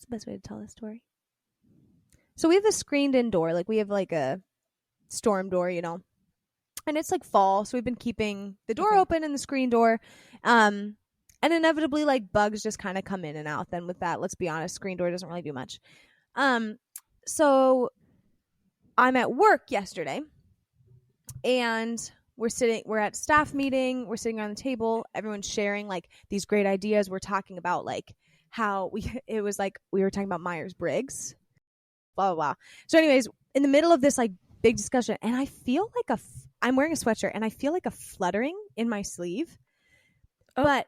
the best way to tell this story? So we have a screened in door. Like, we have like a storm door, you know, and it's like fall. So we've been keeping the door open and the screen door. And inevitably, like, bugs just kind of come in and out. Then with that, let's be honest, screen door doesn't really do much. So I'm at work yesterday, and we're at staff meeting. We're sitting around the table. Everyone's sharing like these great ideas. We're talking about like how it was like we were talking about Myers-Briggs, blah, blah, blah. So anyways, in the middle of this like big discussion, and I feel like I'm wearing a sweatshirt, and I feel like a fluttering in my sleeve. But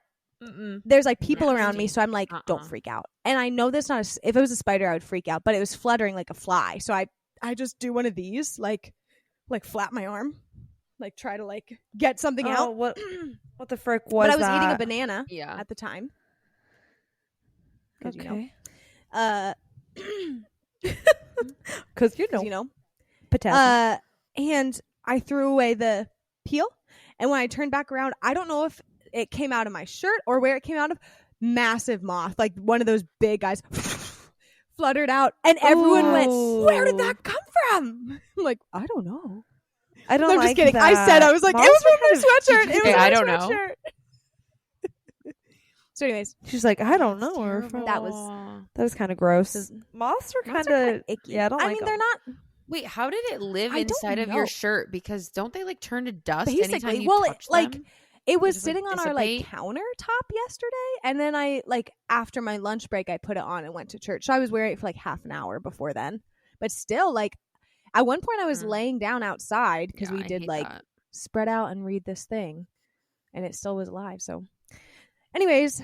there's like people around me, so I'm like, don't freak out. And I know that's not if it was a spider, I would freak out, but it was fluttering like a fly. So I just do one of these, like flap my arm, like try to like get something out. What the frick was that? But I was eating a banana at the time. Okay. Because you know, potassium. And I threw away the peel, and when I turned back around, I don't know if it came out of my shirt or where it came out of. Massive moth, like one of those big guys, fluttered out, and everyone went, "Where did that come from?" I'm like, I don't know. I'm just kidding. That. I said, I was like, Moths it was from my sweatshirt. It was I don't know. So anyways, she's like, I don't know where from. That was kind of gross. Moths are kind of icky. Yeah, I mean, they're not. Wait, how did it live inside of your shirt? Because don't they like turn to dust basically? Anytime you touch them? It was sitting on our like countertop yesterday, and then I like after my lunch break I put it on and went to church. So I was wearing it for like half an hour before then. But still, like at one point I was laying down outside because we did like spread out and read this thing, and it still was alive. So anyways,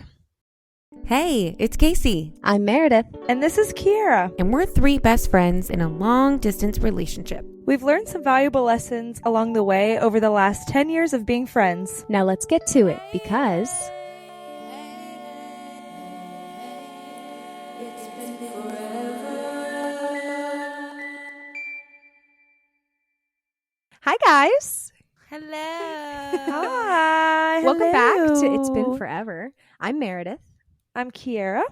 hey, it's Casey. I'm Meredith. And this is Kiara. And we're 3 best friends in a long-distance relationship. We've learned some valuable lessons along the way over the last 10 years of being friends. Now let's get to it, because... Hi, guys. Hello. Hi. Welcome back to It's Been Forever. I'm Meredith. I'm Kiara.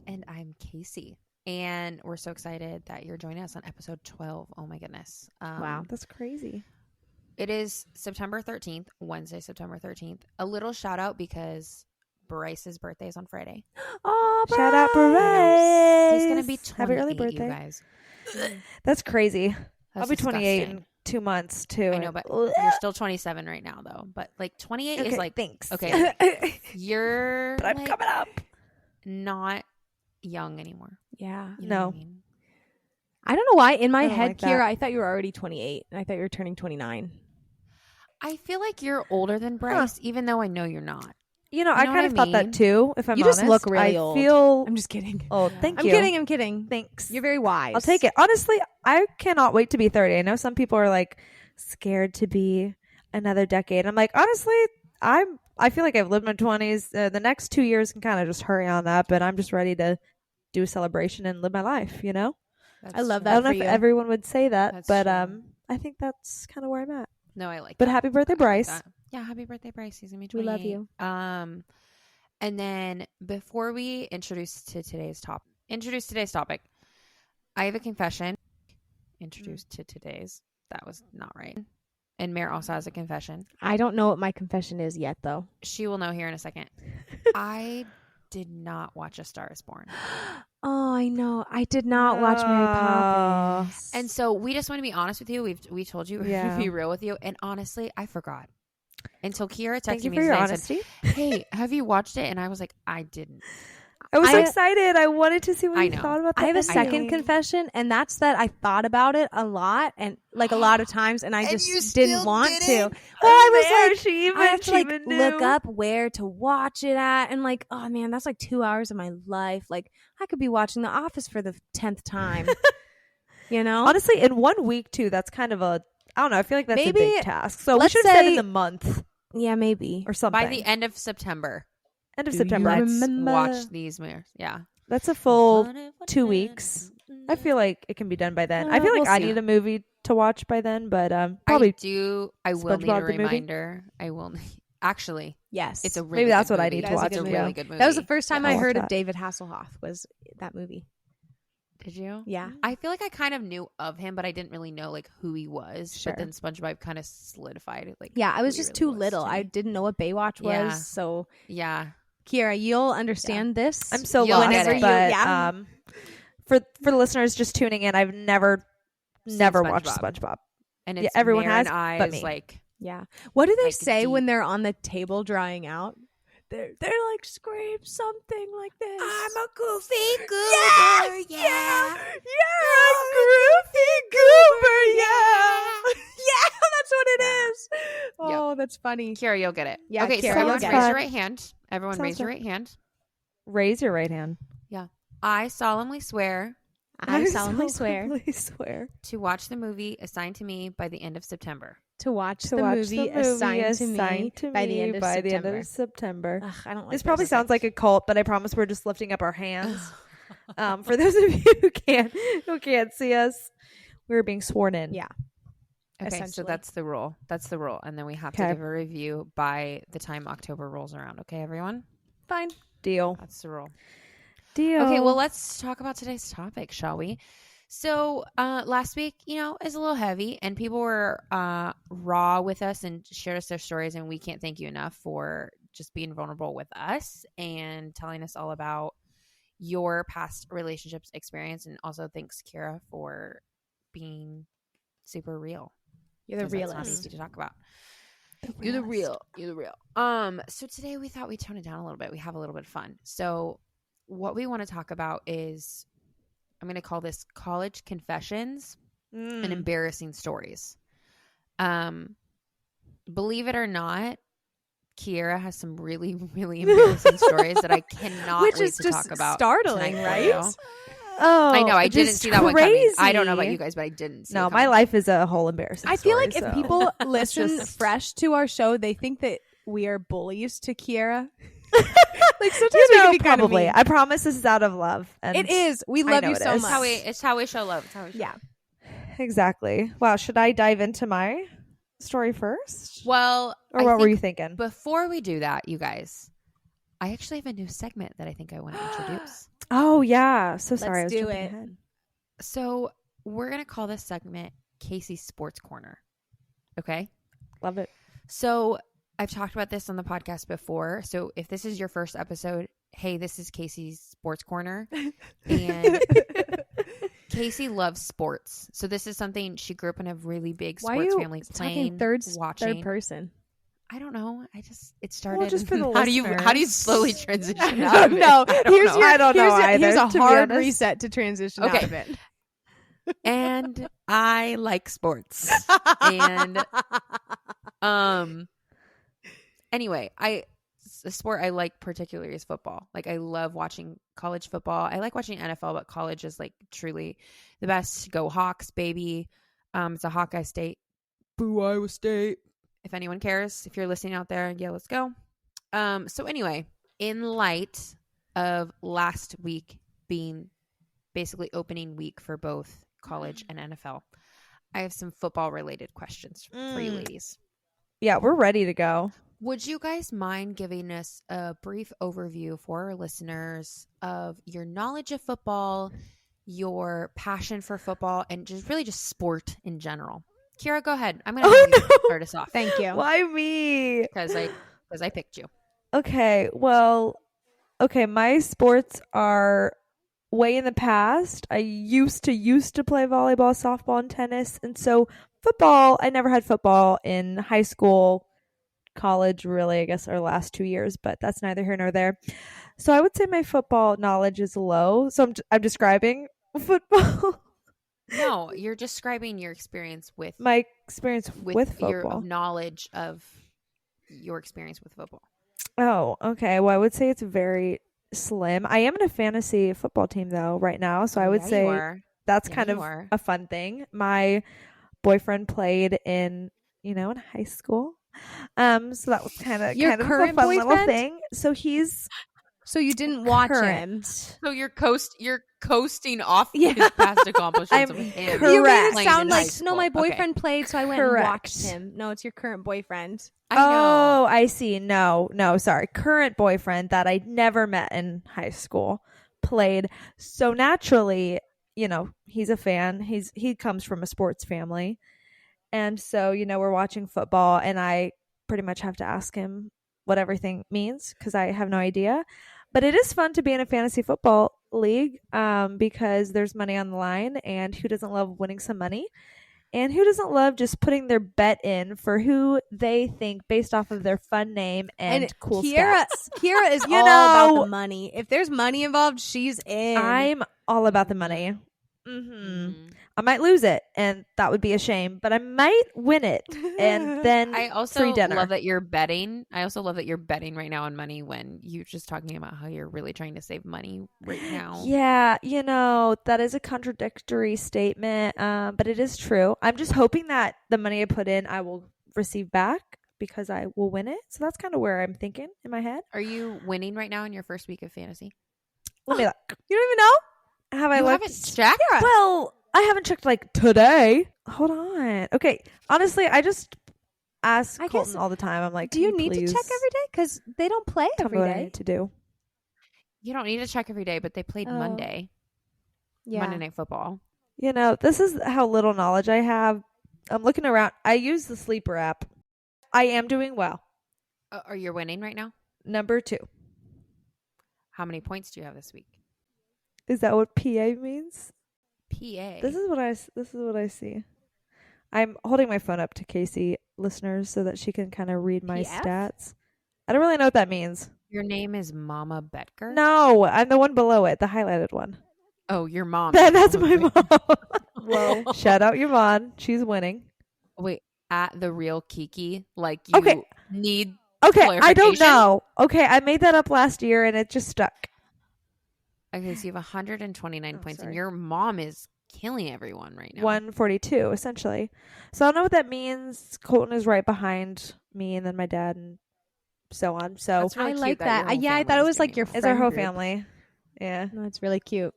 And I'm Casey. And we're so excited that you're joining us on episode 12. Oh my goodness. Wow, that's crazy. It is September 13th, Wednesday, September 13th. A little shout out because Bryce's birthday is on Friday. Oh, shout out Bryce. He's going to be 28, happy early birthday. you guys. That's crazy. That's I'll be 28 disgusting. in 2 months too. I know, but you're still 27 right now though. But like 28 is like, thanks. Okay, you're but I'm like, coming up. Not young anymore. Yeah. You know no. what I mean? I don't know why. In my head, like Kiara, that. I thought you were already 28, and I thought you were turning 29. I feel like you're older than Bryce, even though I know you're not. You know, I know kind what of I thought mean? that too, if I'm You honest. just look really I old. feel I'm just kidding. old. Thank you. I'm kidding. Thanks. You're very wise. I'll take it. Honestly, I cannot wait to be 30. I know some people are like scared to be another decade. I'm like, honestly, I feel like I've lived my 20s. The next 2 years can kind of just hurry on up, and I'm just ready to do a celebration and live my life, you know? I love I that don't know for if you. everyone would say that, That's but true. I think that's kind of where I'm at. No, I like But that. happy birthday, I like Bryce. that. Yeah, happy birthday, Bryce. He's going to be We 28. love you. And then before we introduce today's topic, I have a confession. Introduced to today's. That was not right. And Mare also has a confession. I don't know what my confession is yet, though. She will know here in a second. I did not watch A Star is Born. Oh, I know. I did not watch Mary Poppins. And so we just want to be honest with you. We told you to be real with you. And honestly, I forgot. Until Kiara Thank texted you me for your today and honesty. said, "Hey, have you watched it?" And I was like, "I didn't." I was so excited. I wanted to see what you thought about that. I have a second confession, and that's that I thought about it a lot, and like a lot of times, and I just didn't want to. Well, I was like, I have to like look up where to watch it at, and like, oh man, that's like 2 hours of my life. Like, I could be watching The Office for the 10th time. You know, honestly, in 1 week too. That's kind of a. I don't know. I feel like that's maybe a big task. So we should have said in the month. Yeah, maybe or something by the end of September. End of September. Let's watch these movies. Yeah. That's a full 2 weeks. I feel like it can be done by then. I feel like I need a movie to watch by then, but probably I will need a SpongeBob the movie. reminder. I Actually, Yes. it's a really Maybe that's good what I movie. need That to is a watch. It's a good really movie. good movie. That was the first time Yeah, I I'll heard watch of that. David Hasselhoff was that movie. Did you? Yeah. I feel like I kind of knew of him, but I didn't really know like who he was. Sure. But then SpongeBob kind of solidified it. Like, Yeah, I was who he just really too was little. to I me. didn't know what Baywatch was. Yeah. So, Yeah. Kiara, you'll understand this. I'm so You'll lost, get it. but Yeah. for the listeners just tuning in, I've never Seen watched SpongeBob. SpongeBob. And Yeah, it's everyone Mare has, and I but is me. like, Yeah. What do they like, say deep. when they're on the table drying out? They're like scream something like this. I'm a goofy goober, goober, yeah. You're a goofy goober, yeah. Yeah, that's what it Yeah. is. Oh, that's funny. Kira, you'll get it. Yeah, Okay, Kira, so you'll everyone get raise it. your right hand. Everyone Sounds raise your fun. right hand. Raise your right hand. I solemnly swear I solemnly swear swear to watch the movie assigned to me by the end of September. to watch to the watch movie the movie assigned to me by the end of by September. the end of September. Ugh, I don't like This probably those. sounds like a cult, but I promise we're just lifting up our hands. For those of you who can't see us, we're being sworn in. Yeah. Okay, so Essentially. that's the rule. That's the rule. And then we have to Okay. give a review by the time October rolls around. Okay, everyone? Fine. Deal. That's the rule. Deal. Okay, well, let's talk about today's topic, shall we? So last week, is a little heavy, and people were raw with us and shared us their stories, and we can't thank you enough for just being vulnerable with us and telling us all about your past relationships experience. And also thanks, Kira, for being super real. You're the 'Cause that's realist. not easy to talk about. You're the real. So today we thought we'd tone it down a little bit. We have a little bit of fun. So what we want to talk about is, I'm going to call this college confessions and embarrassing stories. Believe it or not, Kiera has some really, really embarrassing stories that I cannot Which wait is to just talk about. startling, tonight for right? you. Oh, I know. I didn't just see that one coming. I don't know about crazy. you guys, but I didn't see No, it my coming. life is a whole embarrassing I feel story, like if so. people listen just- fresh to our show, they think that we are bullies to Kiera. Like sometimes we can be kind of probably. mean. I promise this is out of love. And It is. We I love know you it so is. much. It's how we show love. It's how we show Yeah. Exactly. Wow. Should I dive into my story first? Well, Or I what were think you thinking? before we do that, you guys, I actually have a new segment that I think I want to introduce. Oh, yeah. So sorry. I Let's was do jumping it. ahead. So we're going to call this segment Casey's Sports Corner. Okay? Love it. So I've talked about this on the podcast before. So if this is your first episode, hey, this is Casey's Sports Corner. And Casey loves sports. So this is something, she grew up in a really big Why are sports you family, talking playing, third watching. person? I don't know. It started. just for the how do you listeners. slowly transition out of it? No, I don't here's know. your, I don't know here's either, a to be hard honest. reset to transition out Okay. of it. And I like sports. And anyway, the sport I like particularly is football. Like I love watching college football. I like watching NFL, but college is like truly the best. Go Hawks, baby. It's a Hawkeye state. Boo Iowa State. If anyone cares, if you're listening out there, yeah, let's go. So anyway, in light of last week being basically opening week for both college and NFL, I have some football related questions for you ladies. Yeah, we're ready to go. Would you guys mind giving us a brief overview for our listeners of your knowledge of football, your passion for football, and just sport in general? Kira, go ahead. I'm going to have you start us off Thank you. Why me? because I picked you. Okay, well, my sports are way in the past. I used to play volleyball, softball, and tennis. And so football, I never had football in high school, college, really, I guess our last 2 years, but that's neither here nor there. So I would say my football knowledge is low. So I'm describing football. No, you're describing your experience with My experience with your football. knowledge of your experience with football. Oh, okay. Well, I would say it's very slim. I am in a fantasy football team though right now, so I would Yeah, you say are. that's Yeah, kind you of are. a fun thing. My boyfriend played in high school. So that was kind of Your a current fun little boyfriend? thing. So he's So you didn't watch him. So you're coasting off Yeah. his past accomplishments I'm with him. correct. You made it playing sound in high like, no, school. my Okay. boyfriend played, so I went and watched Correct. him. No, it's your current boyfriend. I know. Oh, I see. No, sorry. Current boyfriend that I never met in high school played. So naturally, he's a fan. He comes from a sports family. And so, we're watching football and I pretty much have to ask him what everything means because I have no idea. But it is fun to be in a fantasy football league because there's money on the line, and who doesn't love winning some money? And who doesn't love just putting their bet in for who they think based off of their fun name and cool Kiara, stats? Kiara is all about the money. If there's money involved, she's in. I'm all about the money. I might lose it, and that would be a shame, but I might win it, and then I also free dinner. love that you're betting. I also love that you're betting right now on money when you're just talking about how you're really trying to save money right now. Yeah, that is a contradictory statement, but it is true. I'm just hoping that the money I put in, I will receive back because I will win it. So that's kind of where I'm thinking in my head. Are you winning right now in your first week of fantasy? Let me look. You don't even know? Have I You looked? haven't checked? Well, I haven't checked like today. Hold on. Okay. Honestly, I just ask I Colton guess- all the time. I'm like, Do you need to check every day? Because they don't play Tell me every what I day. need to do. You don't need to check every day, but they played Oh. Monday. Yeah. Monday Night Football. This is how little knowledge I have. I'm looking around. I use the Sleeper app. I am doing well. Are you winning right now? Number 2. How many points do you have this week? Is that what PA means? PA. This is what I see. I'm holding my phone up to Casey, listeners, so that she can kind of read my PF? stats. I don't really know what that means. Your name is Mama Betker? No, I'm the one below it, the highlighted one. Oh, your mom. That's my mom. Whoa. Shout out your mom. She's winning. Wait, at the real Kiki? Like you Okay. need Okay, I don't clarification? know. Okay, I made that up last year and it just stuck. Okay, so you have 129 points, sorry. and your mom is killing everyone right now. 142, essentially. So I don't know what that means. Colton is right behind me, and then my dad, and so on. So That's really I cute like your that. whole Yeah, I thought family it is was like doing your well. it's our friend whole group. family. Yeah. No, it's really cute.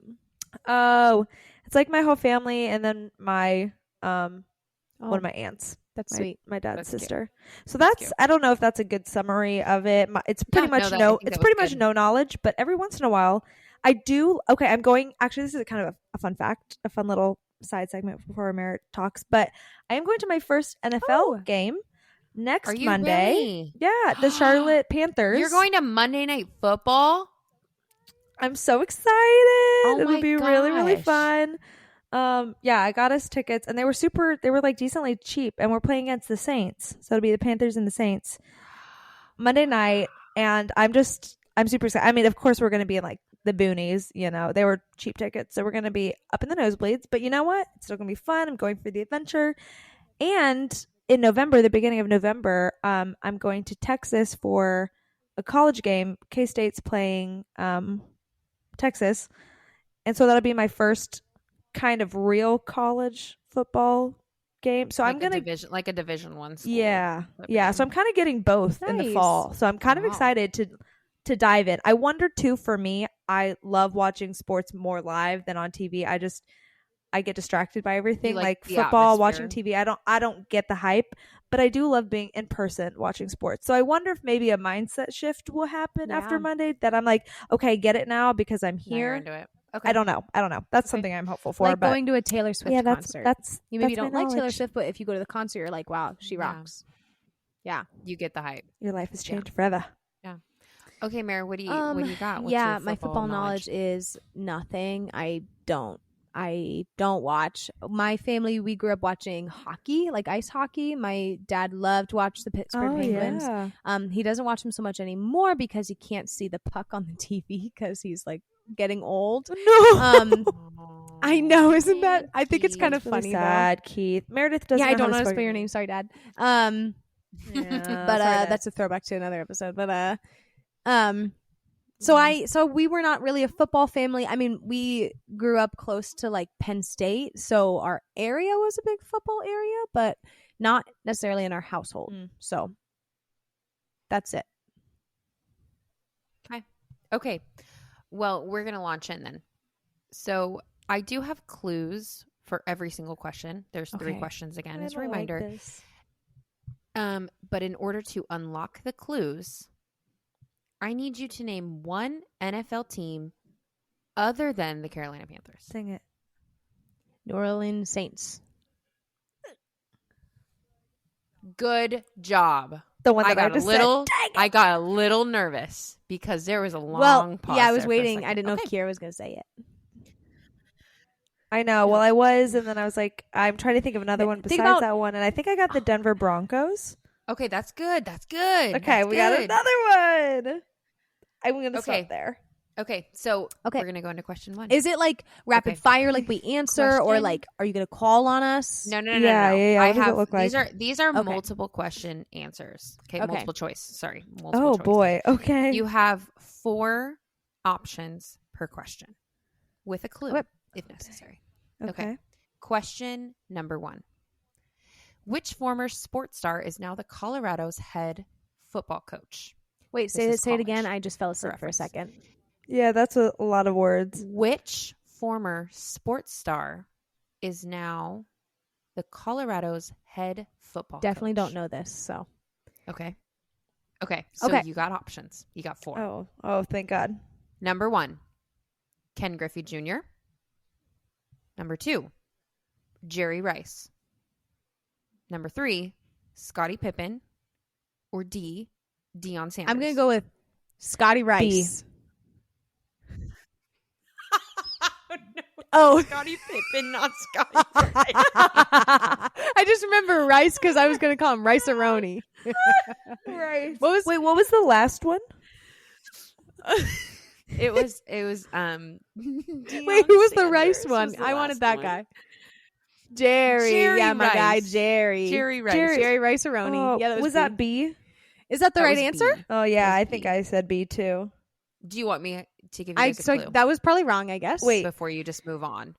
Oh, it's like my whole family, and then my one Oh, of my aunts, that's my, sweet. my dad's That's cute. sister. So That's that's cute. I don't know if that's a good summary of it. It's pretty Yeah, much no, that- I no. think It's that was pretty much good. no knowledge, but every once in a while, I do. Okay, I'm going. Actually, this is kind of a fun fact, a fun little side segment before Meredith talks. But I am going to my first NFL Oh. game next Are you Monday. really? Yeah, the Charlotte Panthers. You're going to Monday Night Football? I'm so excited. It'll my be really, really gosh. fun. Yeah, I got us tickets and they were like decently cheap, and we're playing against the Saints. So it'll be the Panthers and the Saints Monday night, and I'm super excited. I mean, of course we're going to be in like the boonies, they were cheap tickets, so we're going to be up in the nosebleeds, but you know what? It's still going to be fun. I'm going for the adventure. And in November, the beginning of November, I'm going to Texas for a college game. K-State's playing Texas. And so that'll be my first kind of real college football game. So Like I'm going to a Division 1 school. Yeah. type Yeah, of so I'm kind of getting both in the Nice. fall. So I'm kind of Wow. excited to dive in. I wonder too, for me, I love watching sports more live than on TV. I get distracted by everything, like like the football, watching atmosphere. TV. I don't get the hype, but I do love being in person watching sports. So I wonder if maybe a mindset shift will happen after Yeah. Monday, that I'm like, okay, get it now because I'm Now you're here. into it. Okay. I don't know. That's Okay. something I'm hopeful for. Like but going to a Taylor Swift yeah, concert. that's You maybe that's my don't like Taylor knowledge. Swift, but if you go to the concert, you're like, wow, she Yeah. rocks. Yeah. You get the hype. Your life has Yeah. changed forever. Okay, Mary, what do you got? What's yeah, your my football knowledge is nothing. I don't watch. My family, we grew up watching hockey, like ice hockey. My dad loved to watch the Pittsburgh Penguins. Yeah. He doesn't watch them so much anymore because he can't see the puck on the TV because he's like getting old. No. I know, isn't that? I think it's kind of Really funny sad, Keith. Meredith though. doesn't. Yeah, I know don't how know to how to spell your name. Sorry, Dad. But that's a throwback to another episode. But so we were not really a football family. I mean, we grew up close to like Penn State, so our area was a big football area, but not necessarily in our household. Mm. So that's it. Okay. Well, we're going to launch in then. So I do have clues for every single question. There's 3 questions again as a reminder. Like this. But in order to unlock the clues, I need you to name one NFL team other than the Carolina Panthers. Sing it. New Orleans Saints. Good job. The one that I I got just a little. said. I got a little nervous because there was a long pause. Yeah, I was there for a waiting. I second. didn't know Okay. if Kiara was going to say it. I know. Well, I was, and then I was like, I'm trying to think of another one Think besides about- that one, and I think I got the Denver Broncos. Okay, that's good. That's good. Okay, That's we got good. another one. I'm going to Okay. stop there. Okay, so Okay. we're gonna go into question 1. Is it like rapid Okay. fire, like we answer, or Question- like are you going to call on us? No. Yeah. I What does it have look like? these are Okay. multiple question answers. Okay, Okay. multiple choice. Sorry, multiple Oh, choice. boy. Okay. You have 4 options per question with a clue Okay. if necessary. okay. Question number 1. Which former sports star is now the Colorado's head football coach? Wait, This say is it again. college I just fell asleep for a reference. second. Yeah, that's a lot of words. Which former sports star is now the Colorado's head football Definitely coach? don't know this. So Okay. So Okay. you got options. You got 4. Oh, thank God. Number 1, Ken Griffey Jr. Number 2, Jerry Rice. Number 3, Scottie Pippen. Or D, Deion Sanders. I'm going to go with Scotty Rice. Oh, Scottie Pippen, not Scottie I just remember Rice because I was going to call him Rice-A-Roni. Right. What Wait, what was the last one? It was Wait, who was the Rice one? I wanted that guy. Jerry. Jerry Yeah, my guy, Rice. Jerry. Jerry Rice. Jerry Rice-A-Roni. Oh, Yeah, that was B. that B? Is that the That right was answer? B. Oh, yeah. That was I think B. I said B too. Do you want me to give you guys a So clue that was probably wrong, I guess. Wait. before you just move on?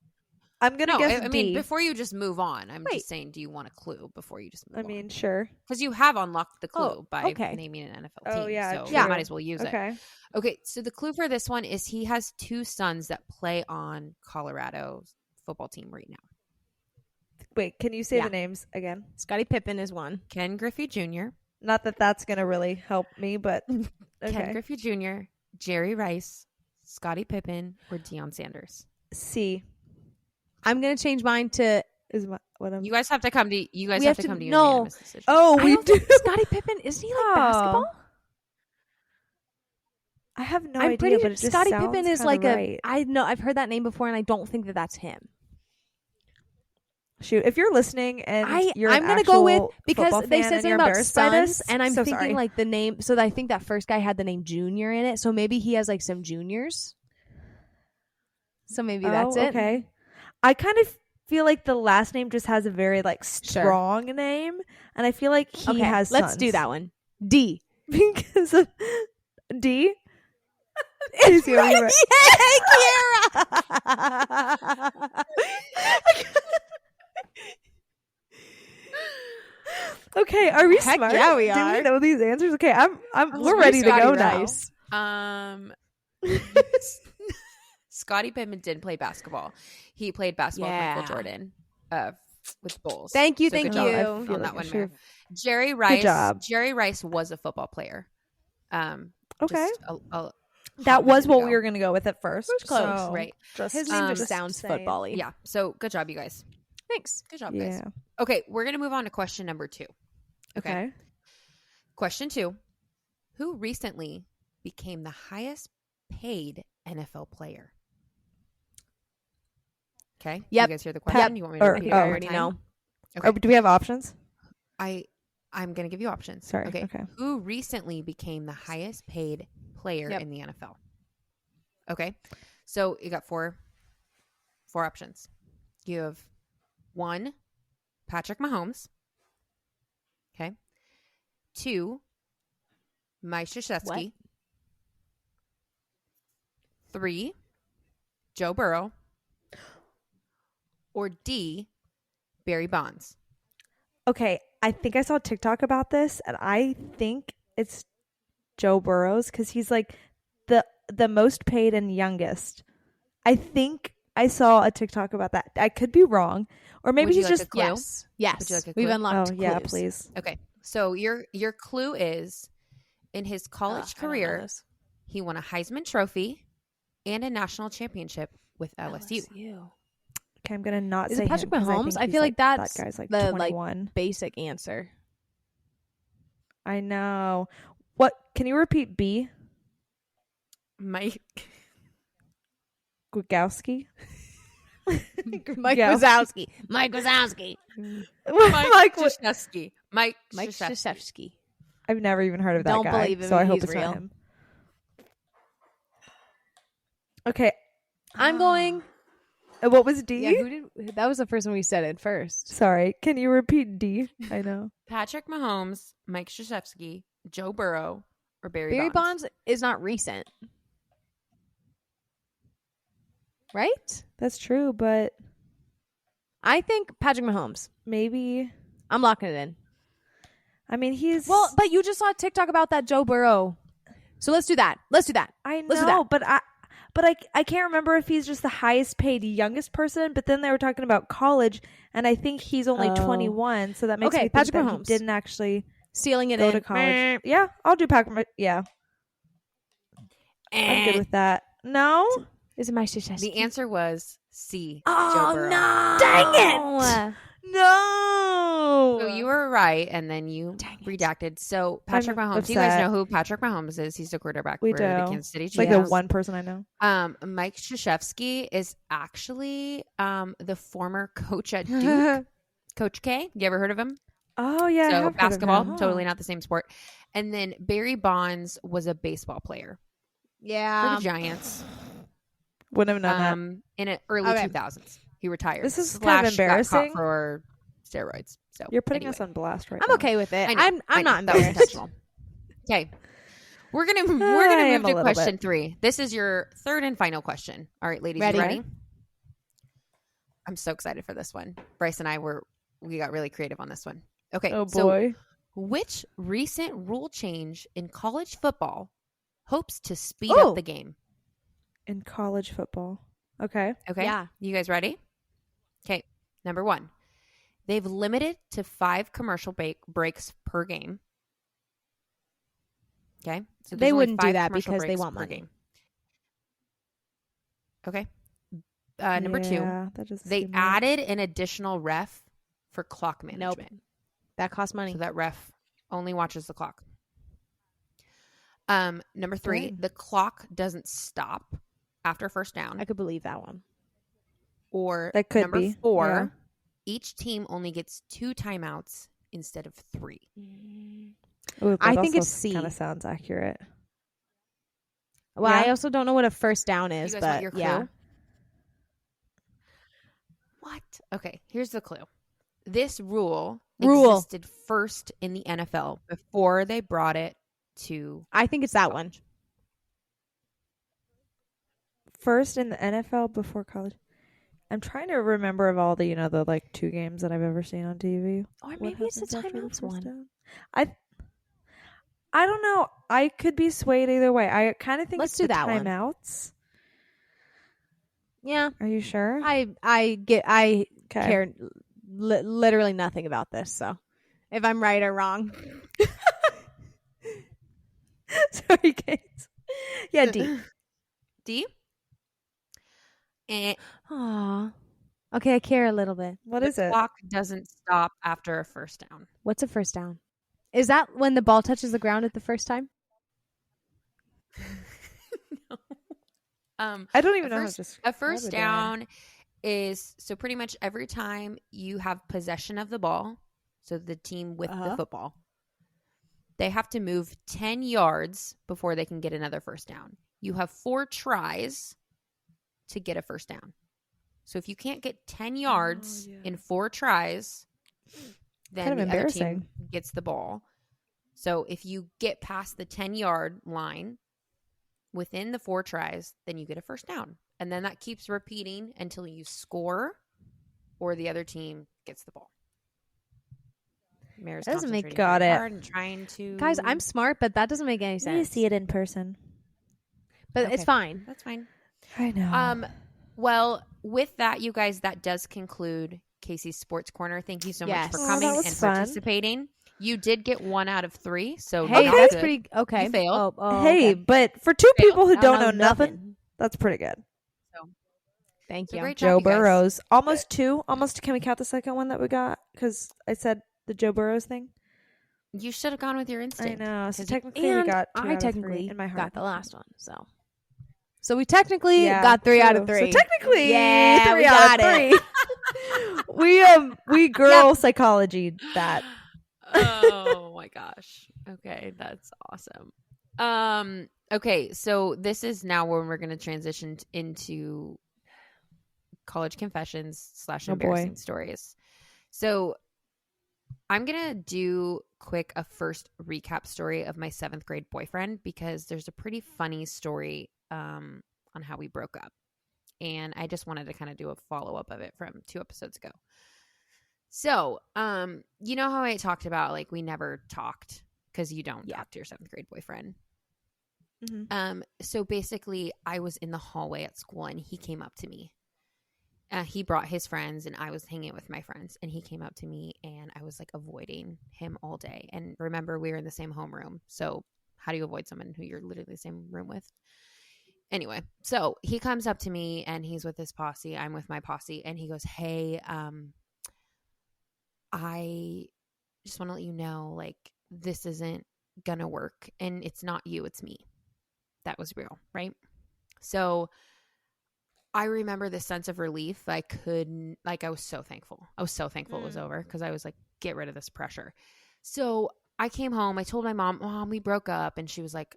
I'm going to No, guess I D. mean before you just move on. I'm Wait. just saying, do you want a clue before you just move I on? mean, sure. Because you have unlocked the clue Oh, by okay. naming an NFL Oh, team. yeah, so true. you might as well use it. Okay. Okay, so the clue for this one is he has 2 sons that play on Colorado's football team right now. Wait, can you say Yeah. the names again? Scottie Pippen is one. Ken Griffey Jr., Not that that's going to really help me, but Ken okay. Griffey Jr., Jerry Rice, Scottie Pippen, or Deion Sanders. C I'm going to change mine to... is what I'm. You guys have to come to you guys We have have to to- come to no. unanimous decision. Oh, I we don't do. think Scottie Pippen, isn't he like Oh. basketball? I have no I'm idea, pretty but sure it just Scottie sounds Pippen is kinda like right. I know, I've heard that name before and I don't think that that's him. Shoot, if you're listening and you're I'm an gonna go with actual because football they fan said and something you're about embarrassed by sons, this, and I'm so thinking sorry. like the name. So I think that first guy had the name Junior in it. So maybe he has like some juniors. So maybe that's it. Okay. I kind of feel like the last name just has a very like strong name, and I feel like he Okay, has. let's sons. do that one. D. because of D. Is he Right. right? Yay, Kiara! Okay, are we Heck smart? yeah, we Do are. we know these answers? Okay, we're Screw ready to Scotty go now. Rice. Scottie Pippen did play basketball. He played basketball with Michael Yeah. Jordan with Bulls. Thank you, So thank good job you. I on feel that like I one, should've- Mary. Jerry Rice. job. Jerry Rice was a football player. Okay, Just a that hot was minute what ago. we were gonna go with at first. It was close. so Right. Just, His name just just sounds saying. football-y. Yeah. So good job, you guys. Thanks. Good job, guys. Yeah. Okay, we're gonna move on to question number 2. Okay. Question 2: Who recently became the highest paid NFL player? Okay. Yep. You guys hear the question? You want me to or- repeat it oh. one I more already time? know. Okay. Oh, do we have options? I'm going to give you options. Sorry. Okay. Who recently became the highest paid player Yep. in the NFL? Okay. So you got four options. You have 1, Patrick Mahomes. Okay. 2, Mike Krzyzewski. 3, Joe Burrow. Or D, Barry Bonds. Okay, I think I saw a TikTok about this, and I think it's Joe Burrows because he's like the the most paid and youngest. I think I saw a TikTok about that. I could be wrong, or maybe Would you he's like just a clue? Yes. Would you like a We've clue? unlocked Oh yeah, clues. please. Okay, so your clue is in his college I don't know career, this. he won a Heisman Trophy and a national championship with LSU. Okay, I'm gonna not Is say it Patrick him 'cause Mahomes? think I he's, feel like that that's guy's like the 21. basic answer. I know. What? Can you repeat B? Mike Gugowski? Mike Yeah. Wazowski. Mike Wazowski. Mike wa- Krzyzewski. Mike Mike Krzyzewski. Krzyzewski. I've never even heard of that Don't guy, believe him. so I hope He's it's real. not him. Okay. I'm going. What was D? Yeah, that was the first one we said it first. Sorry. Can you repeat D? I know. Patrick Mahomes, Mike Krzyzewski, Joe Burrow, or Barry Barry Bonds. Bonds is not recent. Right? That's true, but I think Patrick Mahomes. maybe. I'm locking it in. I mean, he's. Well, but you just saw a TikTok about that Joe Burrow. So let's do that. I let's do know, that. but I can't remember if he's just the highest paid youngest person. But then they were talking about college, and I think he's only 21, so that makes Okay, me think Patrick that Mahomes. he didn't actually Sealing it go in. to college. Yeah, I'll do Patrick. Yeah, I'm good with that. No, Is it Mike Krzyzewski? The answer was C. Oh, Joe Burrow. no. Dang it. No. So you were right, and then you redacted. So Patrick I'm Mahomes. Do you guys upset. know who Patrick Mahomes is? He's the quarterback We for do. the Kansas City It's Chiefs. like the one person I know. Mike Krzyzewski is actually the former coach at Duke, Coach K. You ever heard of him? Oh yeah, I So have heard of basketball, him. totally not the same sport. And then Barry Bonds was a baseball player for Yeah. the Giants Wouldn't have known in the early Okay. 2000s. He retired. This is kind of /got caught embarrassing. for steroids. So that. You're putting anyway. us on blast right I'm now. okay with it. I know, I'm I know. not That was embarrassed. intentional. Okay. We're gonna I move am a to little question bit. 3. This is your third and final question. All right, ladies, Ready? you ready? I'm so excited for this one. Bryce and I we got really creative on this one. Okay. Oh So boy. which recent rule change in college football hopes to speed Oh. up the game? In college football. Okay. Okay. Yeah. You guys ready? Okay. Number 1. They've limited to 5 commercial breaks per game. Okay. So They there's only wouldn't do 5 that commercial because they breaks want per money. game. Okay. Number 2. Yeah, that doesn't They seem right. added an additional ref for clock management. That costs money. So that ref only watches the clock. Number 3, Dang. the clock doesn't stop after first down. I could believe that one. Or That could number be, 4, yeah. each team only gets 2 timeouts instead of 3. Ooh, I think it's C. Kind of sounds accurate. Well, Yeah. I also don't know what a first down You is, guys want but your clue? yeah. What? Okay, here's the clue. This rule Rule. existed first in the NFL before they brought it to I think it's that one. college. First in the NFL before college. I'm trying to remember of all the, the like 2 games that I've ever seen on TV. Or What maybe it's the happens after timeouts first one. down? I don't know. I could be swayed either way. I kind of think Let's it's do the that one. timeouts. Yeah. Are you sure? I Okay. care literally nothing about this, so if I'm right or wrong. Sorry, Kate. Yeah, D. D? And Aw. Okay, I care a little bit. What the is it? clock doesn't stop after a first down. What's a first down? Is that when the ball touches the ground at the first time? No. I don't even know how to A describe first it. down is so pretty much every time you have possession of the ball, so the team with the football, they have to move 10 yards before they can get another first down. You have 4 tries to get a first down. So if you can't get 10 yards in 4 tries, then Kind of the other team embarrassing. gets the ball. So if you get past the 10-yard line within the 4 tries, then you get a first down. And then that keeps repeating until you score or the other team gets the ball. Mara's That doesn't make- concentrating Got very it. hard and trying to... Guys, I'm smart, but that doesn't make any I need sense. to see it in person. but Okay. it's fine. That's fine. I know. Well, with that, you guys, that does conclude Casey's Sports Corner. Thank you so much Yes. for Oh, coming that was and fun. participating. You did get 1 out of 3, so Hey, not that's good. pretty okay. You failed. Hey, Okay. but for two people who I don't know nothing, that's pretty good. Thank So you. great Joe job, you guys. Burrows. Almost 2. Almost. Can we count the second one that we got? Because I said the Joe Burrows thing. You should have gone with your I instinct. know. So 'cause you- technically we And got 2 I out of 3 technically in my heart. got the last one. So we technically Yeah, got 3 out of true. 3. So technically, Yeah, 3 we out got of 3. we girl psychology that. Oh my gosh. Okay, that's awesome. Okay, so this is now when we're going to transition into college confessions / Oh, boy. embarrassing stories. So I'm going to do a first recap story of my 7th grade boyfriend because there's a pretty funny story on how we broke up. And I just wanted to kind of do a follow-up of it from 2 episodes ago. So, you know how I talked about, like, we never talked because you don't talk to your 7th grade boyfriend. Mm-hmm. So basically I was in the hallway at school and he came up to me. He brought his friends and I was hanging with my friends and he came up to me and I was like avoiding him all day. And remember, we were in the same homeroom. So how do you avoid someone who you're literally in the same room with? Anyway, so he comes up to me and he's with his posse. I'm with my posse. And he goes, hey, I just want to let you know, like, this isn't gonna work. And it's not you, it's me. That was real, right? So I remember the sense of relief. I was so thankful. I was so thankful it was over because I was like, get rid of this pressure. So I came home. I told my mom, we broke up. And she was like,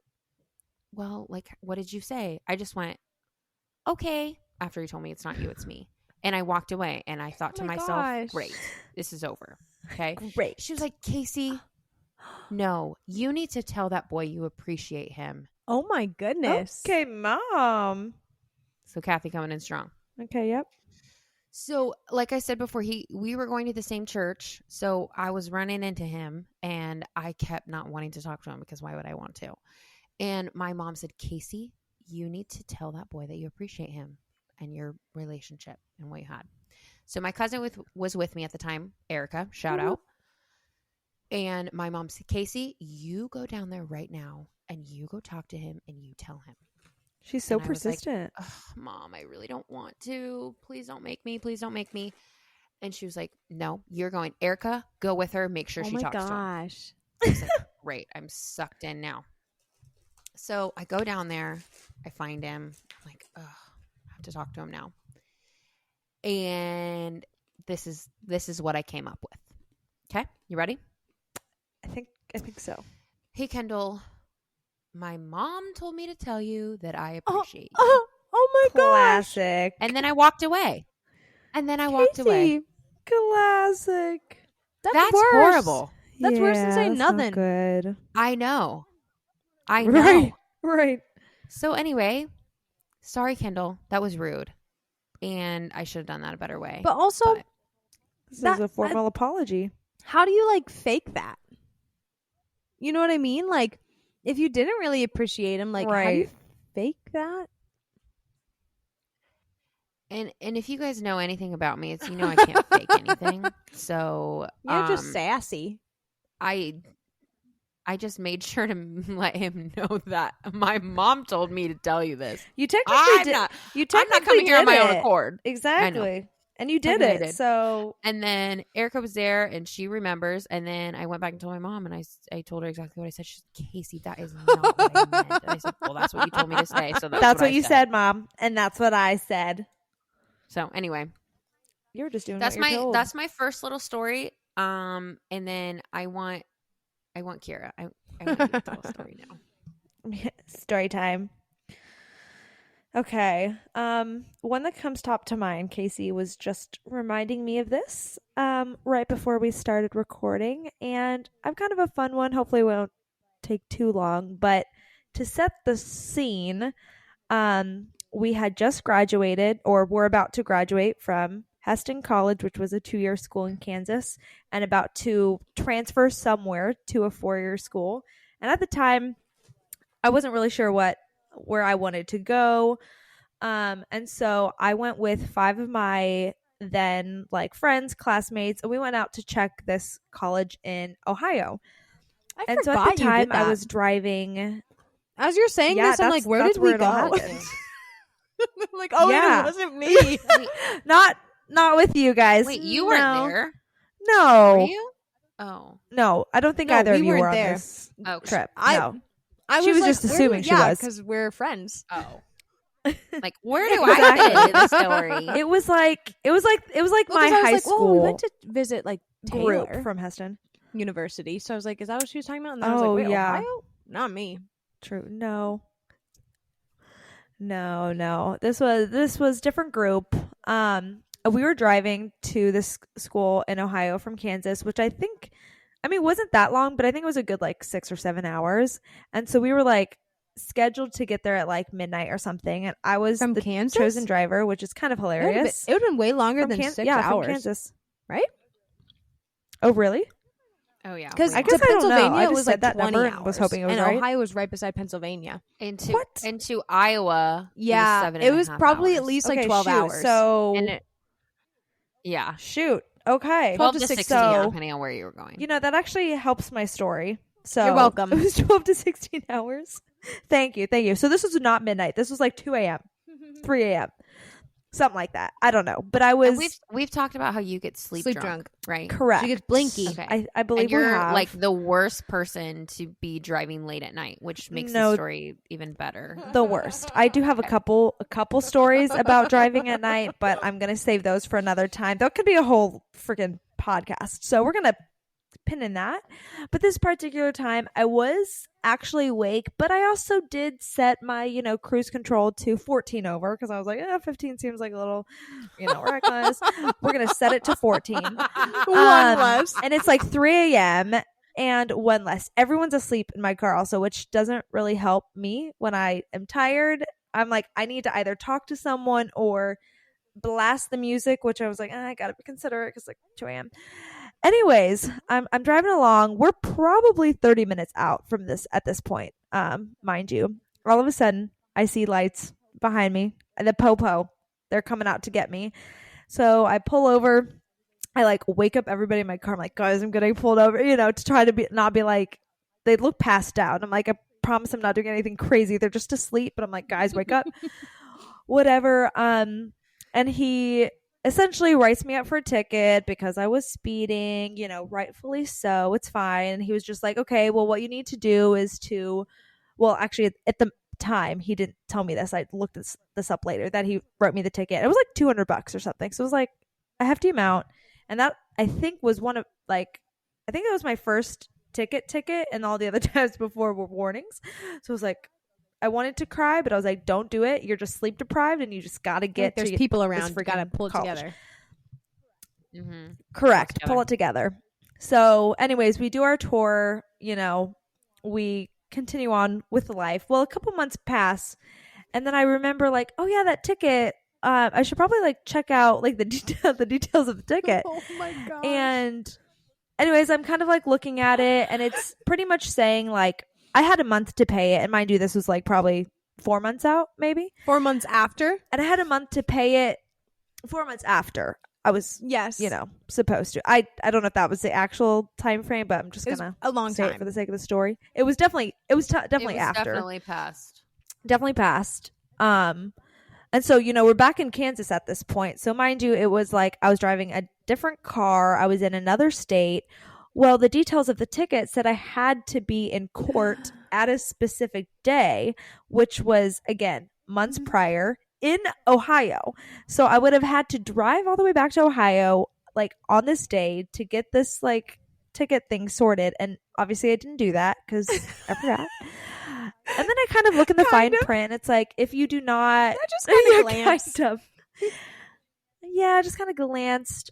well, like, what did you say? I just went, okay. After he told me it's not you, it's me. And I walked away and I thought to myself, great, this is over. Okay. Great. She was like, Casey, no, you need to tell that boy you appreciate him. Oh my goodness. Okay, Mom. So Kathy coming in strong. Okay, yep. So like I said before, we were going to the same church. So I was running into him and I kept not wanting to talk to him because why would I want to? And my mom said, Casey, you need to tell that boy that you appreciate him and your relationship and what you had. So my cousin was with me at the time, Erica, shout out. And my mom said, Casey, you go down there right now and you go talk to him and you tell him. She's so And I was like, persistent. Mom, I really don't want to. Please don't make me. Please don't make me. And she was like, no, you're going. Erica, go with her. Make sure she talks to him. I was like, great. I'm sucked in now. So I go down there. I find him. I'm like, I have to talk to him now. And this is what I came up with. Okay, you ready? I think so. Hey, Kendall, my mom told me to tell you that I appreciate you. Oh my gosh. Classic. And then I walked away. Classic. That's worse. horrible. That's worse than saying that's not nothing. good. I know. I know. Right. So anyway, sorry, Kendall. That was rude. And I should have done that a better way. But also, This is a formal apology. how do you like fake that? You know what I mean? Like, if you didn't really appreciate him, like, how do you fake that? And if you guys know anything about me, it's I can't fake anything. So You're just sassy. I just made sure to let him know that my mom told me to tell you this. You technically did. I'm not coming here on my own accord. Exactly. And you did it. So and then Erica was there and she remembers. And then I went back and told my mom and I told her exactly what I said. She's like, Casey, that is not what I meant. And I said, well, that's what you told me to say. So that's what you said, Mom. And that's what I said. So anyway, you're just doing that's what you're told. That's my first little story. And then I want Kiara. I want you to tell a story now. Story time. Okay. One that comes top to mind, Casey was just reminding me of this right before we started recording. And I've kind of a fun one. Hopefully it won't take too long. But to set the scene, we had just graduated or were about to graduate from Heston College, which was a 2-year school in Kansas, and about to transfer somewhere to a 4-year school. And at the time, I wasn't really sure what where I wanted to go. And so I went with 5 of my then like friends, classmates, and we went out to check this college in Ohio. I And so forgot at the you did time that. I was driving. As you're saying Yeah, this, I'm like, where that's did we it all go? happened. I'm like, oh, Yeah. it wasn't me. Not with you guys. Wait, you weren't No. there? No. Were you? Oh. No, I don't think No, either we of you weren't were on there. this Okay. trip. I- No. I She was like, just where assuming do- she yeah, was. because we're friends. Oh. Like, where do I fit into the story? It was like my Well, 'cause I was high like, school well, we went to visit like group Taylor from Heston. University. So I was like, is that what she was talking about? And then I was Oh, like, wait, yeah. Ohio? Not me. True. No. This was different group. We were driving to this school in Ohio from Kansas, which I think, I mean, wasn't that long, but I think it was a good like 6 or 7 hours. And so we were like scheduled to get there at like midnight or something. And I was From the Kansas? chosen driver, which is kind of hilarious. It would have been way longer From than Kan- 6 yeah, hours. from Kansas. Right? Oh, really? Oh, yeah. Because I guess to I don't know. Pennsylvania, I it just was said like that 20 number hours. and was hoping it was and right. Ohio was right beside Pennsylvania. Into What? into Iowa. Yeah, it was probably at least like Okay, 12 shoot. hours. So And yeah, shoot. Okay. 12 to 16, 16, So- depending on where you were going. You know, that actually helps my story. So You're welcome. It was 12 to 16 hours. Thank you. So this was not midnight. This was like 2 a.m., 3 a.m., something like that. I don't know. But I And was we've talked about how you get sleep drunk, right? correct. She gets blinky. Okay. I believe And you're we have. like the worst person to be driving late at night, which makes No. the story even better. the worst. I do have a couple stories about driving at night, but I'm gonna save those for another time. That could be a whole freaking podcast. So we're gonna pin in that. But this particular time, I was actually awake, but I also did set my cruise control to 14 over because I was like, 15 seems like a little reckless. We're gonna set it to 14. One less. And it's like 3 a.m. and one less. Everyone's asleep in my car also, which doesn't really help me when I am tired. I'm like, I need to either talk to someone or blast the music, which I was like, I gotta be considerate because like 2 a.m. Anyways, I'm driving along. We're probably 30 minutes out from this at this point, mind you. All of a sudden, I see lights behind me. The po-po, they're coming out to get me. So I pull over. I like wake up everybody in my car. I'm like, guys, I'm getting pulled over, to try to not be like, they look passed out. I'm like, I promise I'm not doing anything crazy. They're just asleep. But I'm like, guys, wake up. Whatever. And he essentially writes me up for a ticket because I was speeding, rightfully so. It's fine. And he was just like, okay, well, what you need to do is actually at the time, he didn't tell me this. I looked this up later that he wrote me the ticket. It was like $200 or something. So it was like a hefty amount. And that I think was that was my first ticket and all the other times before were warnings. So it was like, I wanted to cry, but I was like, don't do it. You're just sleep deprived and you just got to get There's to people this around. You gotta freaking pull it college. together. Mm-hmm. Correct. Together. Pull it together. So anyways, we do our tour, we continue on with life. Well, a couple months pass and then I remember like, oh yeah, that ticket, I should probably like check out like the details of the ticket. Oh my god. And anyways, I'm kind of like looking at it and it's pretty much saying like, I had a month to pay it. And mind you, this was like probably 4 months out, maybe. 4 months after? And I had a month to pay it 4 months after I was, Yes. supposed to. I don't know if that was the actual time frame, but I'm just It was going a long to say it time. for the sake of the story. It was definitely Definitely after. Definitely passed. Definitely passed. And so, we're back in Kansas at this point. So mind you, it was like I was driving a different car. I was in another state. Well, the details of the ticket said I had to be in court at a specific day, which was, again, months prior in Ohio. So I would have had to drive all the way back to Ohio, like on this day to get this like ticket thing sorted. And obviously I didn't do that because I forgot. And then I kind of look in the fine print. It's like, if you do not... I just kind of glanced. Kind of. Yeah, I just kind of glanced.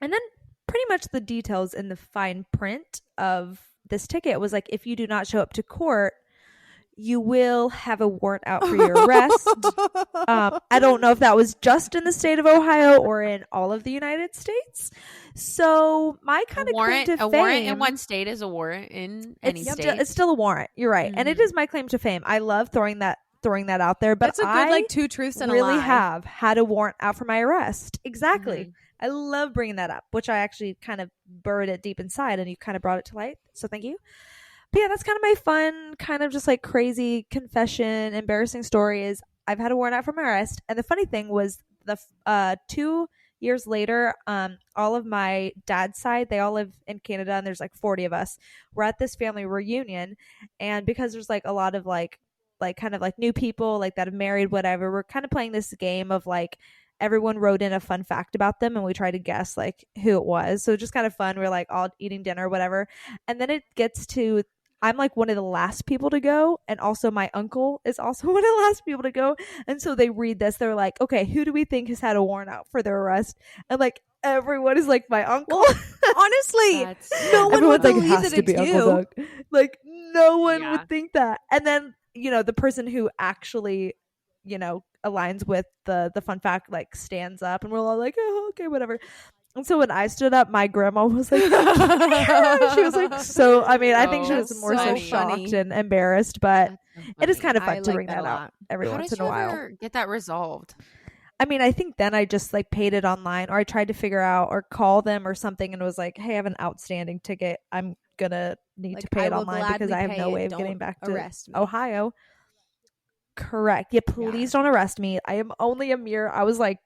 And then pretty much the details in the fine print of this ticket was like, if you do not show up to court, you will have a warrant out for your arrest. I don't know if that was just in the state of Ohio or in all of the United States. So my kind of claim to fame, warrant in one state is a warrant in any state. It's still a warrant. You're right, and it is my claim to fame. I love throwing that out there. But that's a good like two truths and really a lie. have had a warrant out for my arrest. Exactly. I love bringing that up, which I actually kind of buried it deep inside, and you kind of brought it to light. So thank you. But yeah, that's kind of my fun, kind of just like crazy confession, embarrassing story is I've had a warrant out for my arrest. And the funny thing was the 2 years later, all of my dad's side, they all live in Canada, and there's like 40 of us. We're at this family reunion, and because there's like a lot of like kind of like new people like that have married, whatever, we're kind of playing this game of like everyone wrote in a fun fact about them, and we tried to guess like who it was. So just kind of fun. We're like all eating dinner or whatever, and then it gets to I'm like one of the last people to go, and also my uncle is also one of the last people to go. And so they read this, they're like, okay, who do we think has had a warrant out for their arrest? And like everyone is like my uncle. Honestly, no one would believe that it's you. Like no one would think that. And then the person who actually aligns with the fun fact like stands up, and we're all like, oh, okay, whatever. And so when I stood up, my grandma was like, she was like, so, I mean, I think she was more so shocked and embarrassed, but it is kind of fun to bring that out every once in a while. How did you ever get that resolved? I mean, I think then I just like paid it online, or I tried to figure out or call them or something, and was like, hey, I have an outstanding ticket. I'm going to need to pay it online because I have no way of getting back to Ohio. Correct. Yeah, please don't arrest me. I am only a mere, I was like,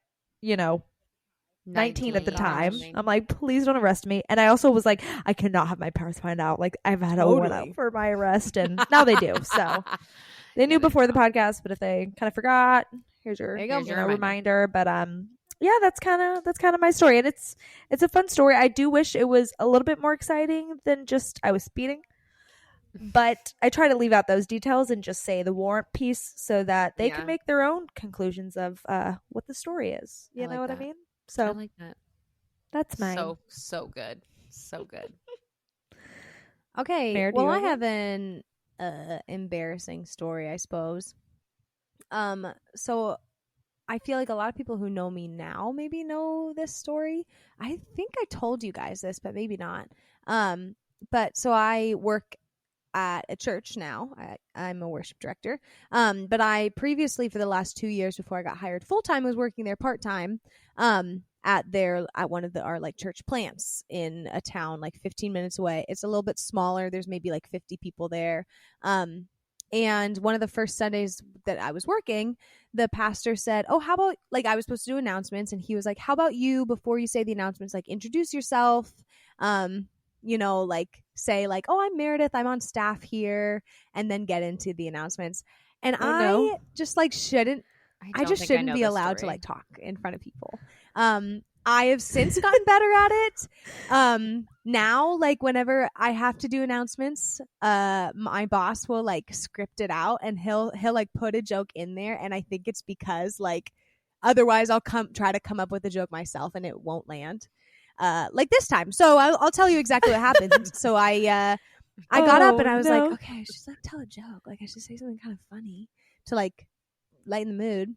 19 at the time. I'm like, please don't arrest me. And I also was like, I cannot have my parents find out. Like, I've had a warrant out for my arrest, and now they do. So they knew before the podcast, but if they kind of forgot, here's your reminder. But yeah, that's kind of my story, and it's a fun story. I do wish it was a little bit more exciting than just I was speeding. But I try to leave out those details and just say the warrant piece so that they can make their own conclusions of what the story is. You know what I mean? So I like that. That's mine. So good. So good. Okay. Mare, well, I have an embarrassing story, I suppose. So I feel like a lot of people who know me now maybe know this story. I think I told you guys this, but maybe not. But so I work at a church now. I'm a worship director. But I previously, for the last 2 years before I got hired full-time, was working there part-time at one of our like church plants in a town like 15 minutes away. It's a little bit smaller. There's maybe like 50 people there. And one of the first Sundays that I was working, the pastor said, oh, how about, like, I was supposed to do announcements, and he was like, how about you, before you say the announcements, like, introduce yourself, like, say, like, oh, I'm Meredith, I'm on staff here, and then get into the announcements. And I just, like, shouldn't be allowed to, like, talk in front of people. I have since gotten better at it. Now, like, whenever I have to do announcements, my boss will like script it out, and he'll like put a joke in there. And I think it's because like, otherwise I'll try to come up with a joke myself and it won't land. Like this time. So I'll tell you exactly what happened. So I got up and I was like, okay, I should like tell a joke. Like I should say something kind of funny to like lighten the mood.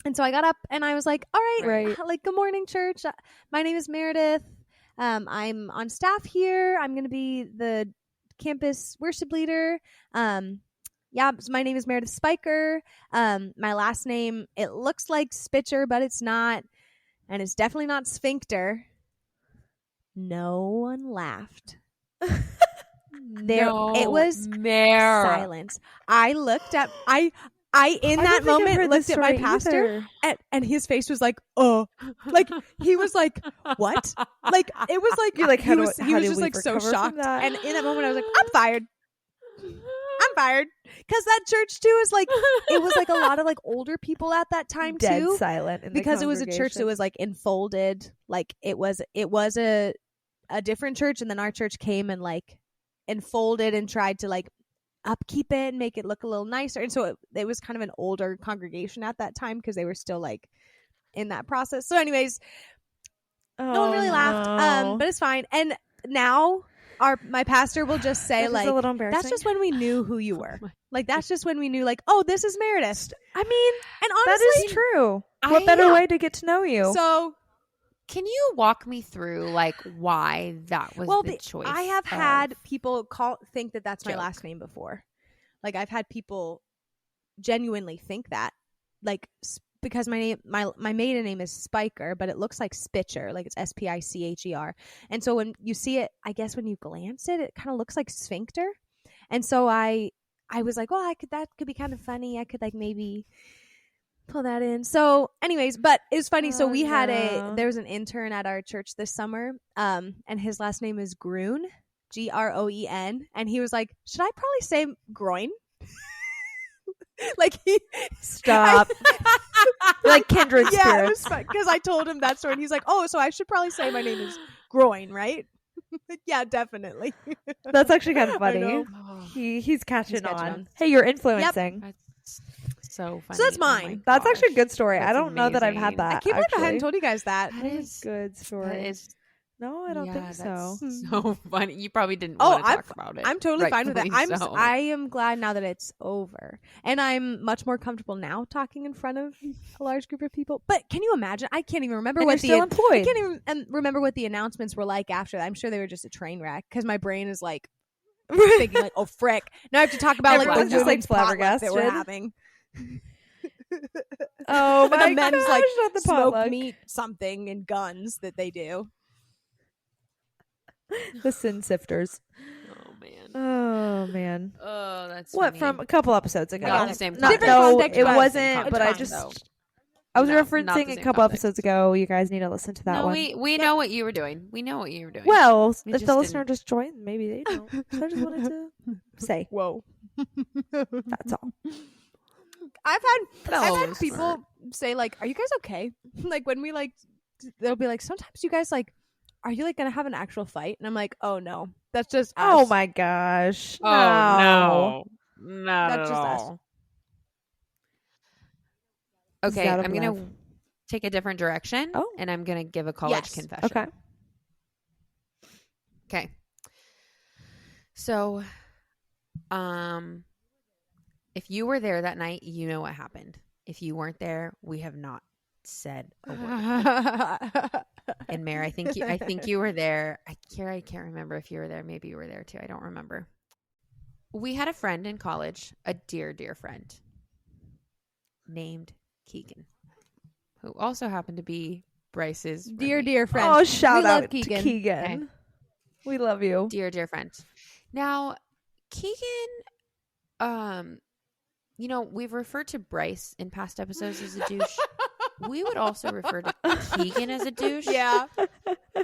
And so I got up and I was like, all right. Like, good morning, church. My name is Meredith. I'm on staff here. I'm going to be the campus worship leader. So my name is Meredith Spiker. My last name, it looks like Spitzer, but it's not. And it's definitely not Sphincter. No one laughed. It was silence. I looked at, I in that moment looked at my pastor and his face was like, oh, like he was like, what? Like it was like, you're like, he was just like so shocked. And in that moment I was like, I'm fired. Because that church too is like, it was like a lot of like older people at that time dead too. Silent in because it was a church that was like enfolded. Like it was a different church, and then our church came and like enfolded and tried to like upkeep it and make it look a little nicer. And so it was kind of an older congregation at that time because they were still like in that process. So anyways, no one really laughed, but it's fine. And now my pastor will just say That's like, a little embarrassing. that's just when we knew who you were. my Like that's just when we knew like, oh, this is Meredith. I mean, And that honestly, is true. What better way to get to know you? so Can you walk me through like why that was the choice? I have had people think that that's my joke. last name before. Like I've had people genuinely think that, like because my maiden name is Spiker, but it looks like Spitcher, like it's Spicher. And so when you see it, I guess when you glance it kind of looks like sphincter. And so I was like, well, that could be kind of funny. I could like maybe pull that in. So anyways, but it was funny. So we had there was an intern at our church this summer, and his last name is Groen, Groen, and he was like, should I probably say groin? Like he Stop. Like kindred yeah, it spirits. was fun because I told him that story and he's like, oh, so I should probably say my name is Groin, right? Like, yeah, definitely. That's actually kind of I funny. know. He's catching catching on. on. Hey, you're influencing. That's so funny. So that's Oh my mine. That's gosh. actually a good story. I That's don't know that I've had amazing. that. I can't believe I hadn't actually. told you guys that. That That is is a good story. That is No, I don't yeah, think so. that's so funny. You probably didn't Oh, want to talk about it. I'm totally fine with it. Rightfully so. I am glad now that it's over, and I'm much more comfortable now talking in front of a large group of people. But can you imagine? I can't even remember And what you're still I employed. can't even remember what the announcements were like after that. I'm sure they were just a train wreck because my brain is like thinking like, oh frick, now I have to talk about like Everyone's the just, like, women's potluck that we're flabbergasted. having. Oh And my the men's gosh, like not the smoked potluck. meat something and guns that they do. The sin sifters. Oh man. Oh man. Oh, that's What funny. from a couple episodes ago? Not the same Not- context. no, context, it but wasn't. it's But I fine, just though. I was No, not the referencing a same couple context. episodes ago. You guys need to listen to that No, one. we know what you were doing. We know what you were doing. Well, We if just the listener didn't- just joined, maybe they don't. So I just wanted to say Whoa. that's all. I've had Fellow people say like, "Are you guys okay?" Like when we like, they'll be like, "Sometimes you guys like, are you like gonna have an actual fight?" And I'm like, "Oh no, that's just us." Oh my gosh. Oh no, not That's at just us. all. This is Okay, out of I'm gonna love. take a different direction. Oh. And I'm gonna give a college Yes. confession. Okay. Okay. So, if you were there that night, you know what happened. If you weren't there, we have not said a word. And Mare, I think you were there. I can't remember if you were there. Maybe you were there too. I don't remember. We had a friend in college, a dear, dear friend, named Keegan, who also happened to be Bryce's dear, roommate. dear friend. Oh, shout we love out Keegan. to Keegan. Okay. We love you. Dear, dear friend. Now, Keegan, you know, we've referred to Bryce in past episodes as a douche. We would also refer to Keegan as a douche. Yeah,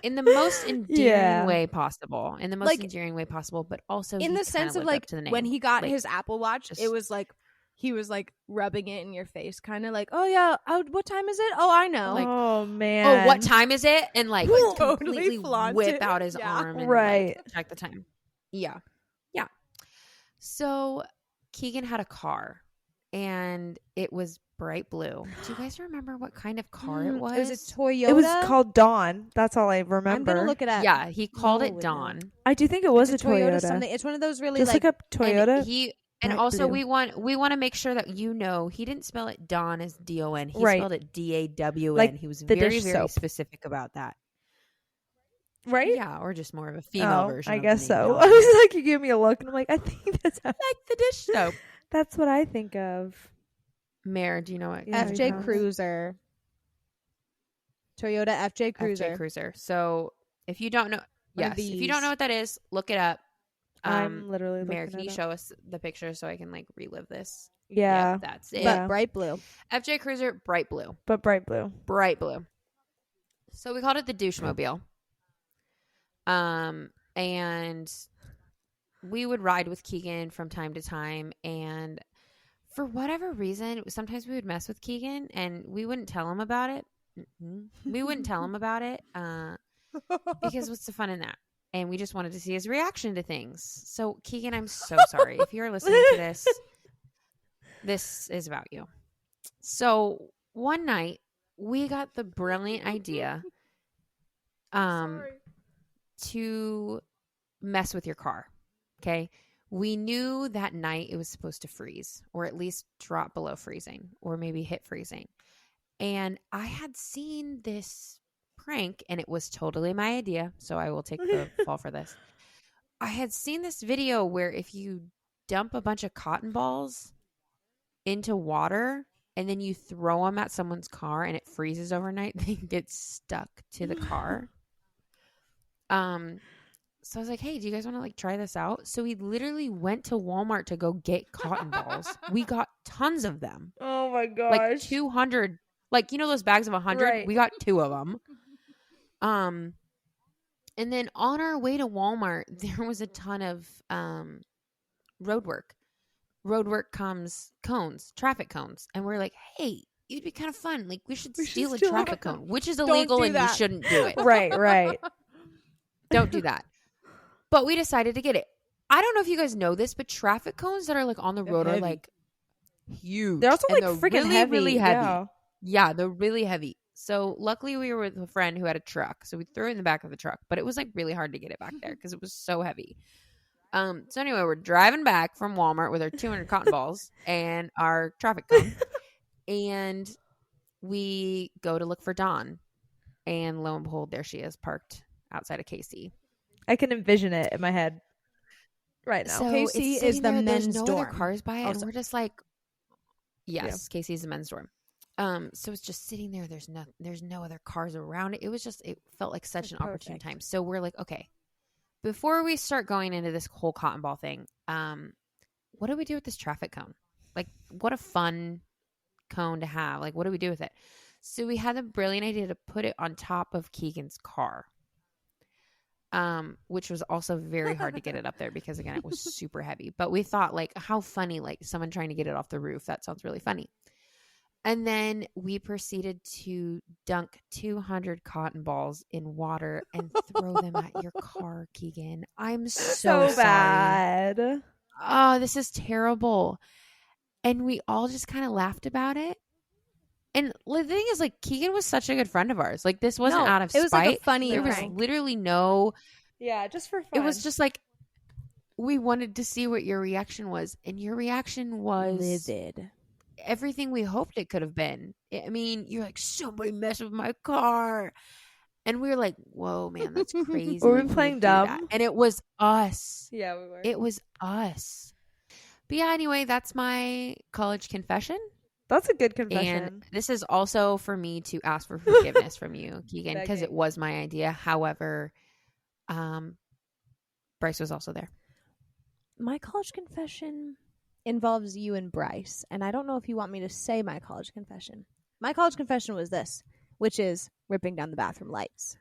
In the most endearing Yeah. way possible. In the most Like, endearing way possible, but also in he the kinda sense of lived up like to the name. when he got Like, his Apple Watch, just- it was like he was like rubbing it in your face, kind of like, "Oh yeah, what time is it? Oh, I know." Like, oh man. oh, what time is it? And like Totally completely flaunt whip it. out his Yeah. arm and Right. like, check the time. Yeah. Yeah. So Keegan had a car and it was bright blue. Do you guys remember what kind of car it was? It was a Toyota. It was called Dawn. That's all I I'm remember. gonna look it up. Yeah, he called No, it no. Dawn. I do think it was It's a Toyota. something. It's one of those really Just like look up Toyota. And he and bright also blue. we want to make sure that you know he didn't spell it Dawn as D-O-N. He Right. spelled it D-A-W-N. Like He was the very, dish very soap. specific about that. Right? Yeah, or just more of a female Oh, version. I of guess the name so. Dawn. I was like, you gave me a look, and I'm like, I think that's Like the dish soap. that's what I think of. Mare, do you know what? Yeah, FJ yeah. Cruiser. Toyota FJ Cruiser. FJ Cruiser. So if you don't know, One of yes, if you don't these. know what that is, look it up. I'm literally Mare, looking can you it up. show us the picture so I can like relive this? Yeah, Yep, that's it. But Yeah. bright blue. FJ Cruiser, bright blue. but bright blue. Bright blue. So we called it the douche-mobile. And we would ride with Keegan from time to time, and for whatever reason, sometimes we would mess with Keegan and we wouldn't tell him about it. We wouldn't tell him about it because what's the fun in that? And we just wanted to see his reaction to things. So Keegan, I'm so sorry. If you're listening to this, this is about you. So one night we got the brilliant idea to mess with your car. Okay. We knew that night it was supposed to freeze, or at least drop below freezing, or maybe hit freezing. And I had seen this prank, and it was totally my idea, so I will take the fall for this. I had seen this video where if you dump a bunch of cotton balls into water and then you throw them at someone's car and it freezes overnight, they get stuck to the car. So I was like, hey, do you guys want to like try this out? So we literally went to Walmart to go get cotton balls. We got tons of them. Oh my gosh. Like 200, like, you know, those bags of 100? Right. We got 2 of them. And then on our way to Walmart, there was a ton of road work. Road work comes cones, traffic cones. And we're like, hey, it'd be kind of fun. Like, we should steal a traffic cone, which is illegal and you shouldn't do it. Right. Don't do that. But we decided to get it. I don't know if you guys know this, but traffic cones that are like on the road are like huge. They're also and like freaking heavy. Really heavy. Yeah. Yeah, they're really heavy. So luckily we were with a friend who had a truck. So we threw it in the back of the truck. But it was like really hard to get it back there because it was so heavy. So anyway, we're driving back from Walmart with our 200 cotton balls and our traffic cone. And we go to look for Dawn. And lo and behold, there she is parked outside of Casey. I can envision it in my head right now. So Casey it's is the there, men's there's no dorm. other cars by it, and Also. we're just like, yes, Casey is the men's dorm. So it's just sitting there. There's no other cars around it. It felt like such an opportune time. So we're like, okay, before we start going into this whole cotton ball thing, what do we do with this traffic cone? Like, what a fun cone to have. Like, what do we do with it? So we had the brilliant idea to put it on top of Keegan's car. Which was also very hard to get it up there because, again, it was super heavy. But we thought, like, how funny, like someone trying to get it off the roof. That sounds really funny. And then we proceeded to dunk 200 cotton balls in water and throw them at your car, Keegan. I'm so sorry. bad. Oh, this is terrible. And we all just kind of laughed about it. And the thing is, like, Keegan was such a good friend of ours. Like, this wasn't out of spite. It was like a funny There was prank. literally no... Yeah, just for fun. It was just like, we wanted to see what your reaction was. And your reaction was... livid. Everything we hoped it could have been. I mean, you're like, somebody messed with my car. And we were like, whoa, man, that's crazy. Were we playing dumb? And it was us. Yeah, we were. It was us. But yeah, anyway, that's my college confession. That's a good confession. And this is also for me to ask for forgiveness from you, Keegan, because it was my idea. However, Bryce was also there. My college confession involves you and Bryce, and I don't know if you want me to say my college confession. My college confession was this, which is ripping down the bathroom lights.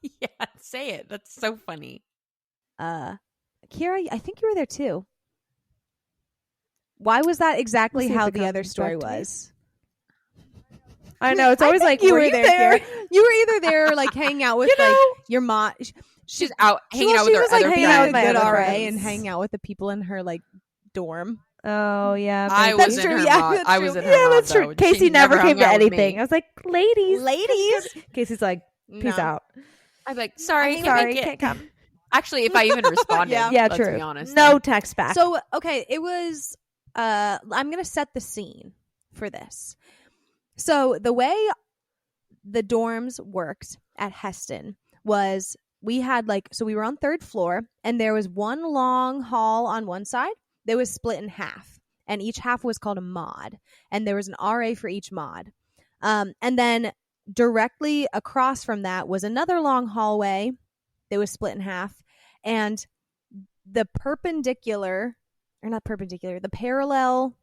Yeah, say it. That's so funny. Kiara, I think you were there too. Why was that exactly Let's see if how it the other comes story back to me. was? I know. It's always like, you were were you there. there? Kiara. You were either there, or like hanging out with like your mom. She's out hanging out with she her was like other hanging out with my a good other RA friends. and hanging out with the people in her like dorm. Oh, yeah. I maybe. was in true. her Yeah, mod. that's I was true. in her Yeah, mod, that's true. though. Casey She never came hung to out with anything. me. I was like, ladies. Ladies. Casey's like, peace No. out. I'm like, sorry, Sorry, can't make it. can't come. Actually, if I even responded, Yeah. Yeah, let's true. be honest. No text back. So, okay, it was I'm going to set the scene for this. So, the way the dorms worked at Heston was we had we were on 3rd floor and there was one long hall on one side that was split in half, and each half was called a mod, and there was an RA for each mod. And then directly across from that was another long hallway that was split in half, and the parallel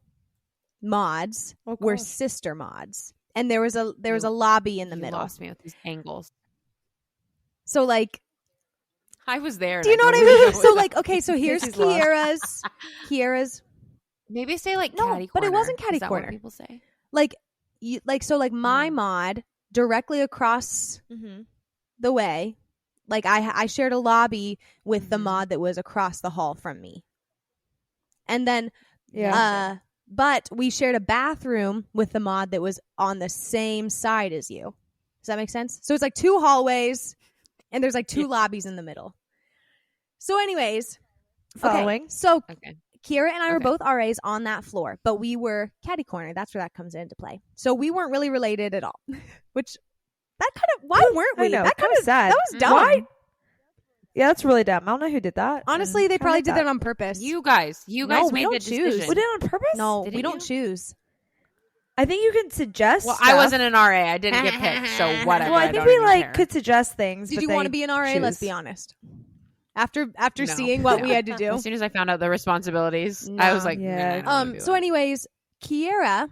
mods were sister mods, and there was a lobby in the You middle. lost me with these angles. So like, I was there. do you know what I mean? So like, okay, so here's Casey's Kiara's maybe say like No, catty corner. but it wasn't catty Is that corner. What people say. like my mod directly across the way. Like I shared a lobby with the mod that was across the hall from me. And then but we shared a bathroom with the mod that was on the same side as you. Does that make sense? So it's like 2 hallways and there's like 2 lobbies in the middle. So anyways, Following. Okay, so Okay. Kiara and I were Okay. both RAs on that floor, but we were catty corner. That's where that comes into play. So we weren't really related at all. Which that kind of why weren't I we? know, That kinda sad. That was dumb. Why? Yeah, that's really dumb. I don't know who did that. Honestly, and they I probably hate did that on purpose. You guys No, we made the don't choose. decision. We did it on purpose? No, Didn't we don't you? choose. I think you can suggest. Well, stuff. I wasn't an RA. I didn't get picked, so whatever. Well, I think don't we even like care. could suggest things. Did but you they want to be an RA? Let's choose. be honest. After No. seeing what we had to do. As soon as I found out the responsibilities, I was No. like, Yeah. nah, I don't wanna do So that. anyways, Kiara,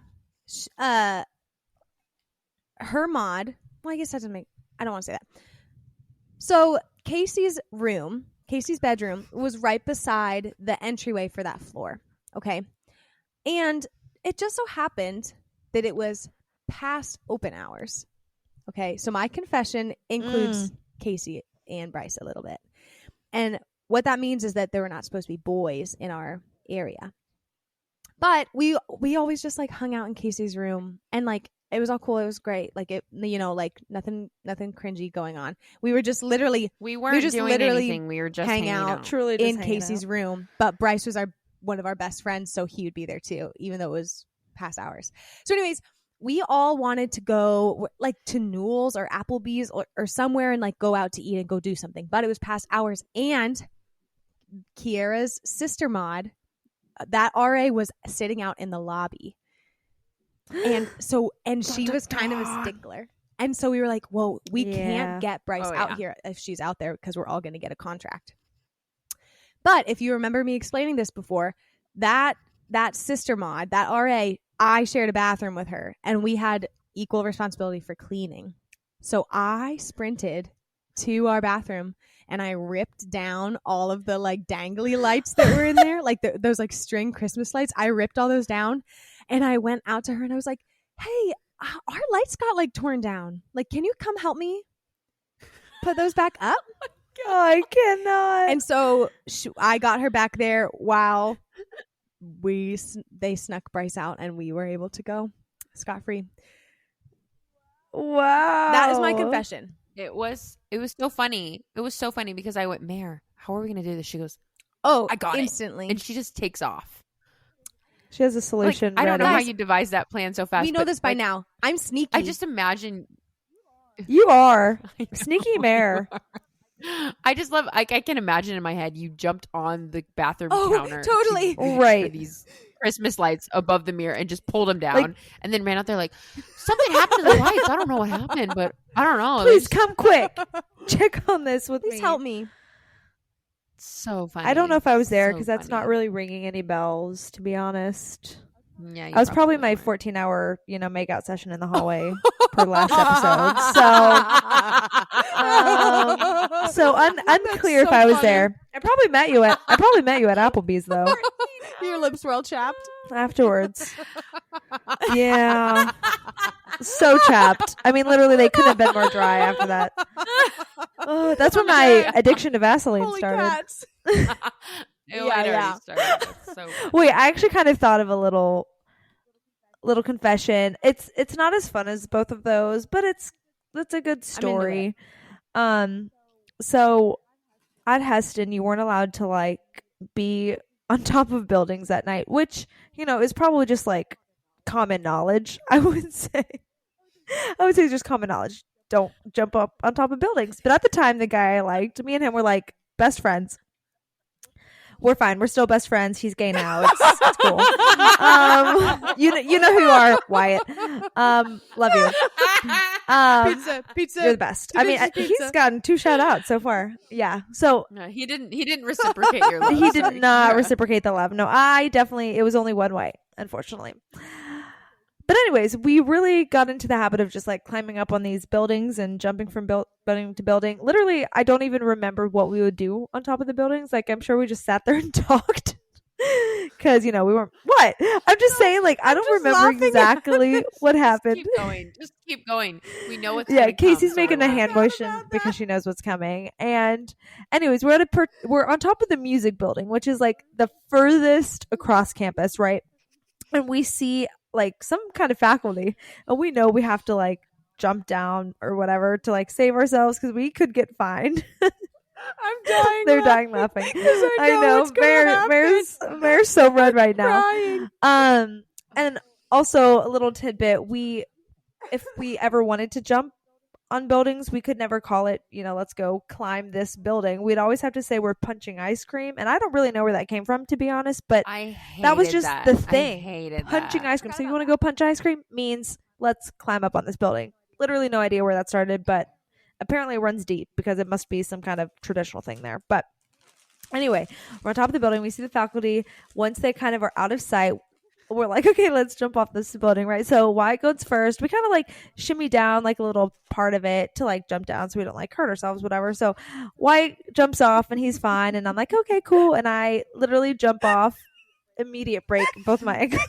her mod. Well, I guess that doesn't make. I don't want to say that. So Casey's bedroom was right beside the entryway for that floor. Okay, and it just so happened that it was past open hours. Okay, so my confession includes Casey and Bryce a little bit, and what that means is that there were not supposed to be boys in our area. But we always just like hung out in Casey's room, and like it was all cool. It was great. Like it, like nothing cringy going on. We were just literally We weren't just doing literally anything. We were just hang hanging out. out. Truly just in hanging Casey's out. room. But Bryce was one of our best friends, so he would be there too, even though it was past hours. So, anyways, we all wanted to go like to Newell's or Applebee's or somewhere and like go out to eat and go do something. But it was past hours, and Kiara's sister mod, that RA was sitting out in the lobby. And she was kind of a stickler. And so we were like, whoa, we can't get Bryce out here if she's out there because we're all going to get a contract. But if you remember me explaining this before, that sister mod, that RA, I shared a bathroom with her and we had equal responsibility for cleaning. So I sprinted to our bathroom and I ripped down all of the like dangly lights that were in there, like those like string Christmas lights. I ripped all those down and I went out to her and I was like, hey, our lights got like torn down. Like, can you come help me put those back up? Oh, I cannot. And so I got her back there while they snuck Bryce out and we were able to go scot-free. Wow. That is my confession. It was so funny. It was so funny because I went, Mare, how are we going to do this? She goes, Oh, I got it. instantly. and she just takes off. She has a Like, solution. I don't know how ready. you devised that plan so fast. We know but, this by like, now. I'm sneaky. I just imagine You are I know sneaky mare. you are. I just love. I can imagine in my head you jumped on the bathroom Oh, counter, totally. to reach Right. for these Christmas lights above the mirror, and just pulled them down, Like- and then ran out there like something happened to the lights. I don't know what happened, but I don't know. They Please just- come quick. Check on this with Please me. help me. So funny. I don't know if I was there So because that's not funny. really ringing any bells, to be honest. Yeah, you I was probably my weren't. 14-hour, makeout session in the hallway per last episode. So unclear if I was there. I probably met you at Applebee's though Your lips were all chapped. afterwards. Yeah, so chapped. I mean, literally, they couldn't have been more dry after that. Oh, that's when my addiction to Vaseline Holy started. cats. It Yeah, already yeah. started. That's so funny. Wait, I actually kind of thought of a little confession. It's not as fun as both of those, but it's a good story. So at Heston, you weren't allowed to like be on top of buildings at night, which is probably just like common knowledge. I would say just common knowledge. Don't jump up on top of buildings. But at the time, the guy I liked, me and him were like best friends. We're fine. We're still best friends. He's gay now. It's cool. You know who you are, Wyatt. Love you. Pizza. You're the best. I mean, Pizza. he's gotten 2 shout outs so far. Yeah. So No, he didn't reciprocate your love. he did sorry. not Yeah. reciprocate the love. No, it was only one way, unfortunately. But anyways, we really got into the habit of just like climbing up on these buildings and jumping from building to building. Literally, I don't even remember what we would do on top of the buildings. Like, I'm sure we just sat there and talked because we weren't. What? I'm just saying, like, I don't just remember laughing exactly what happened. Just keep going. We know what's Yeah, gonna Casey's come, so making we're a laughing. hand motion because she knows what's coming. And anyways, we're on top of the music building, which is like the furthest across campus, right? And we see like some kind of faculty, and we know we have to like jump down or whatever to like save ourselves because we could get fined. I'm dying. They're dying laughing. I know what's gonna happen. Mare's so red right now. Crying. And also a little tidbit: if we ever wanted to jump on buildings, we could never call it, let's go climb this building. We'd always have to say we're punching ice cream, and I don't really know where that came from, to be honest. But that was just the thing. I hated punching that. ice cream. So you want to go punch ice cream means let's climb up on this building. Literally no idea where that started, but apparently it runs deep because it must be some kind of traditional thing there. But anyway, we're on top of the building. We see the faculty. Once they kind of are out of sight, we're like, okay, let's jump off this building, right? So Wyatt goes first. We kind of like shimmy down like a little part of it to like jump down so we don't like hurt ourselves, whatever. So Wyatt jumps off and he's fine. And I'm like, okay, cool. And I literally jump off, immediate break, both my ankles.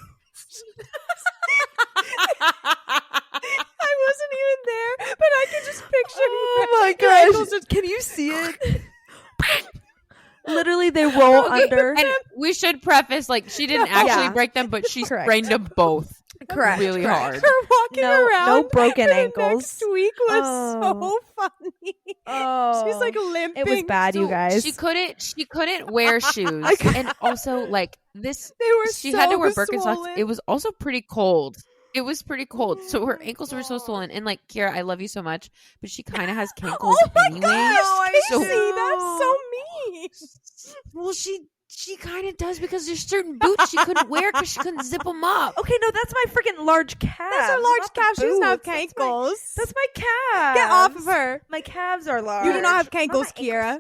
I wasn't even there, but I can just picture. Oh my your gosh. ankles just- Can you see it? Literally, they roll under. And we should preface, like, she didn't actually Yeah. break them, but she Correct. sprained them both. Correct. Really hard. Her walking around. No broken for the ankles. Next week was Oh. so funny. Oh, She's like limping. it was bad, you So guys. She couldn't wear shoes. And also, like, this, They were she so had to wear Birkenstocks. swollen. It was also pretty cold. It was pretty cold. So her ankles were so swollen. And, like, Kiara, I love you so much, but she kind of has cankles Oh my anyway. gosh, So- Casey, that's so mean. Well, she kind of does because there's certain boots she couldn't wear because she couldn't zip them up. Okay, no, that's my freaking large calves. That's her large not the calves. She doesn't have boots. cankles. That's my calves. Get off of her. My calves are large. You do not have Not my cankles, ankles. Kiara.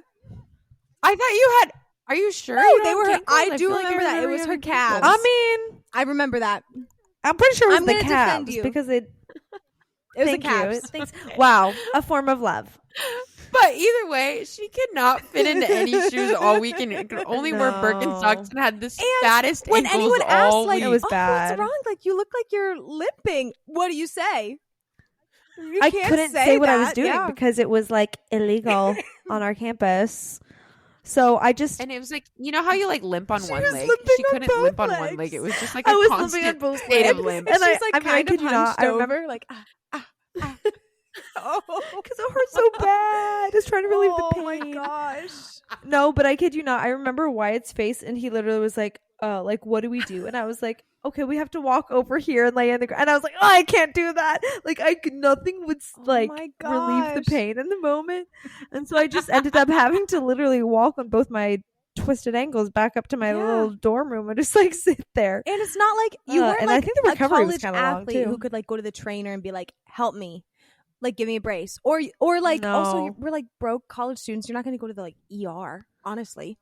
I thought you had. Are you sure? No, you they have were her. cankles? I do feel like remember that. It was you her had calves. cankles. I mean, I remember that. I'm pretty sure it was I'm the gonna defend calves you. because it. It was Thank the calves. you. Thanks. Wow, a form of love. But either way, she could not fit into any shoes all weekend. It could only wear No. Birkenstocks and had the And fattest when ankles anyone all asked, like, It was oh, bad. what's wrong? Like, you look like you're limping. What do you say? You I can't couldn't say what I was that, doing yeah. because it was like illegal on our campus. So I just And it was like, you know how you like limp on She one was leg? limping She on couldn't both limp on one legs. leg. It was just like I a was limping on constant both state of legs. limp. And she's I like mean, I kind of kid you not, hunched I remember- over, like oh, because it hurt so bad. Just trying to relieve the oh pain. my gosh. No, but I kid you not. I remember Wyatt's face, and he literally was like, like, what do we do? And I was like, okay, we have to walk over here and lay in the ground. And I was like, oh, I can't do that. Like, nothing would like my relieve the gosh. pain in the moment. And so I just ended up having to literally walk on both my twisted ankles back up to my Yeah. little dorm room and just like sit there. And it's not like you weren't and I like think the recovery a was college kinda long, athlete too. who could like go to the trainer and be like, help me. Like, give me a brace. Or like also No. we're like broke college students. You're not going to go to the like ER, honestly.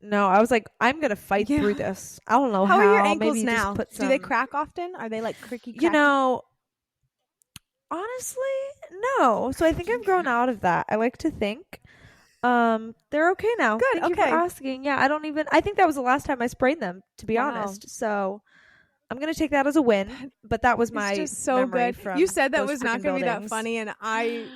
No, I was like, I'm gonna fight Yeah. through this. I don't know How are your Maybe ankles just now? put Do they some- crack often? Are they like cricky? You know, honestly, no. So I think I've grown out of that. I like to think. They're okay now. Good, Thank you for okay. asking. Yeah, I think that was the last time I sprained them, to be Wow. honest. So I'm gonna take that as a win. But that was my it's just so memory good. from You said that those was not freaking going to be that buildings. funny, and I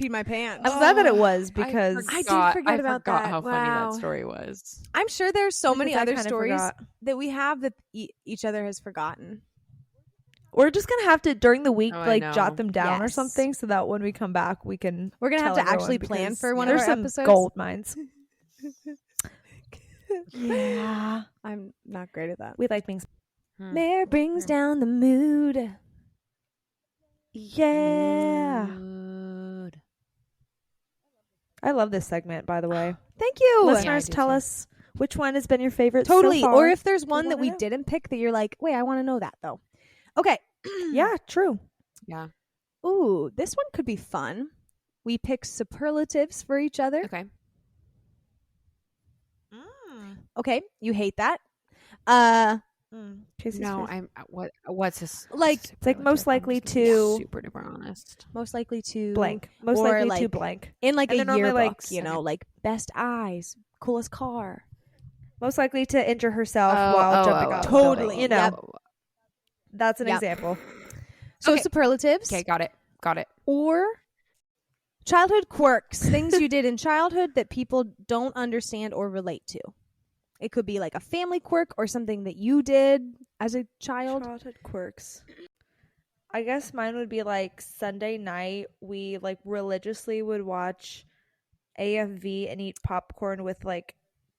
peed my pants. I'm glad that it was I because I did forget about forgot that. how funny Wow. that story was. I'm sure there's so many because I other kinda stories forgot. that we have that each other has forgotten. We're just gonna have to during the week Oh, I like know. jot them down or Yes. something so that when we come back we can. We're gonna have tell to actually everyone plan because for one of there's our some episodes. gold mines. Yeah, I'm not great at that. we like being. Mare brings down the mood. Yeah. Mood. I love this segment, by the way. Thank you. Listeners, do tell too. us which one has been your favorite Totally. so far. Or if there's one that we wanna know. didn't pick that you're like, wait, I want to know that though. Okay. Yeah, true. Yeah. Ooh, this one could be fun. We pick superlatives for each other. Okay. Okay, you hate that. Casey's No, face. I'm. What's this? Like It's like most likely I'm just gonna be to super duper honest. most likely to blank. Most or likely to like- blank. in like And a they're normally, yearbook, like, you know, like best eyes, coolest car. Most likely to injure herself Oh, while oh, jumping oh, off. oh, the building, Totally. You know, Yep. that's an Yep. example. So Okay. superlatives Okay, got it. or childhood quirks, things you did in childhood that people don't understand or relate to. It could be like a family quirk or something that you did as a child. Childhood quirks. I guess mine would be like Sunday night. We like religiously would watch AFV and eat popcorn with like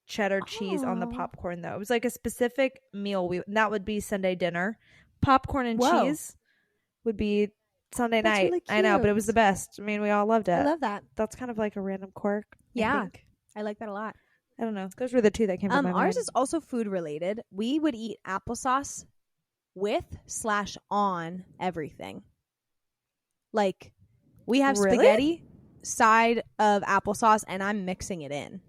cheddar cheese on the popcorn though. It was like a specific meal. That would be Sunday dinner. Popcorn and Whoa. cheese would be Sunday That's night. really I know, but it cute. was the best. I mean, we all loved it. I love that. That's kind of like a random quirk. Yeah. I like that a lot. I don't know. Those were the two that came to my mind. Ours is also food related. We would eat applesauce with/on everything. Like, we have Really? spaghetti side of applesauce, and I'm mixing it in.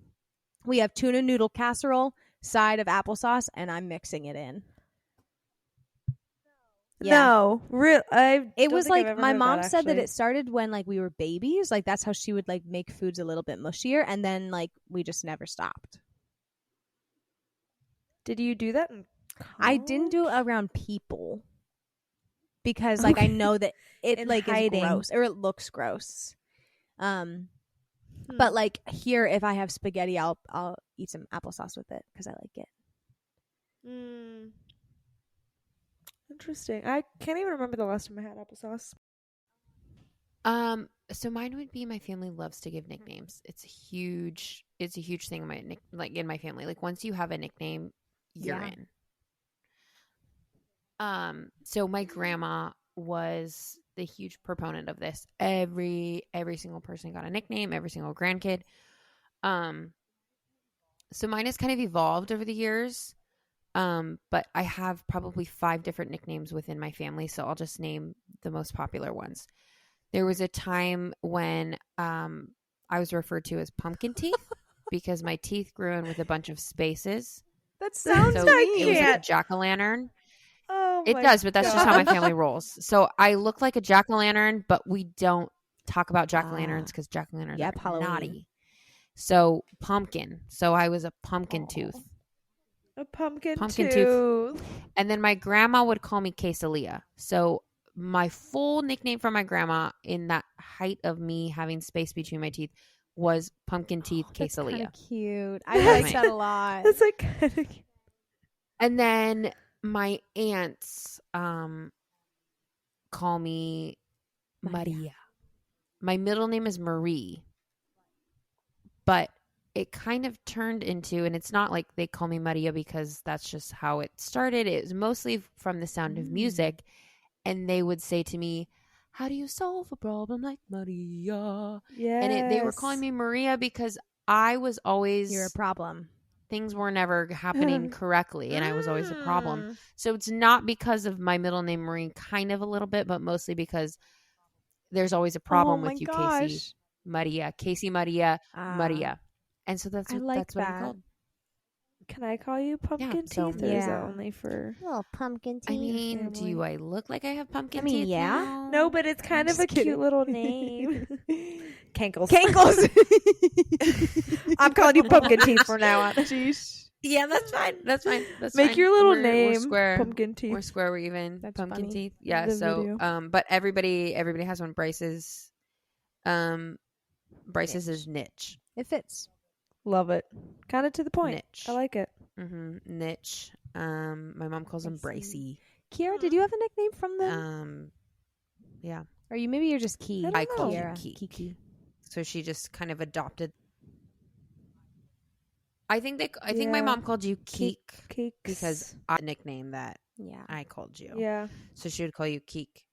We have tuna noodle casserole side of applesauce, and I'm mixing it in. Yeah. No, It was like my mom said that it started when like we were babies. Like that's how she would like make foods a little bit mushier, and then like we just never stopped. Did you do that? I didn't do it around people because like I know that it In like hiding. is gross or it looks gross. But like here, if I have spaghetti, I'll eat some applesauce with it because I like it. Interesting. I can't even remember the last time I had applesauce. So mine would be my family loves to give nicknames. It's a huge thing in my family. Like once you have a nickname, you're in. So my grandma was the huge proponent of this. Every single person got a nickname, every single grandkid. So mine has kind of evolved over the years. But I have probably 5 different nicknames within my family, so I'll just name the most popular ones. There was a time when I was referred to as pumpkin teeth because my teeth grew in with a bunch of spaces. That sounds So mean. it was like a jack-o'-lantern. Oh, It does, but that's just how my family rolls. So I look like a jack-o'-lantern, but we don't talk about jack-o'-lanterns because jack-o'-lanterns are Halloween. naughty. So pumpkin. So I was a pumpkin tooth. A pumpkin Pumpkin tooth. And then my grandma would call me Quesalia. So my full nickname for my grandma in that height of me having space between my teeth was Pumpkin Teeth That's Quesalia. kind of cute. I like that a lot. That's like kind of cute. And then my aunts call me Maria. My middle name is Marie. But it kind of turned into, and it's not like they call me Maria because that's just how it started. It was mostly from the sound of music. And they would say to me, how do you solve a problem like Maria? Yeah. And they were calling me Maria because I was always, You're a problem. things were never happening correctly. And I was always a problem. So it's not because of my middle name, Marie, kind of a little bit, but mostly because there's always a problem with you, Casey. Maria. Casey Maria. Maria. And so that's what I'm called. Can I call you pumpkin so- teeth? Or is that only for? Little pumpkin teeth. I mean, family. do I look like I have pumpkin I mean, teeth? yeah. now? No, but it's kind of just a cute kidding. little name. Cankles. Cankles. I'm calling you pumpkin teeth from now on. Jeez. Yeah, that's fine. That's fine. That's Make fine. your little We're name square. pumpkin teeth. We're square. We're even. That's pumpkin funny. teeth. Yeah. The So, video. but everybody has one. Bryce's is niche. It fits. Love it. Kind of to the point. Niche. I like it. Niche. My mom calls him Brycey. Kiara, did you have a nickname from them? Yeah. Or maybe you're just Key. I I called him Kiara. Keek. Kiki. So she just kind of adopted. I think my Yeah. mom called you Keek Keeks. because I nickname that Yeah. I called you. Yeah. So she would call you Keek.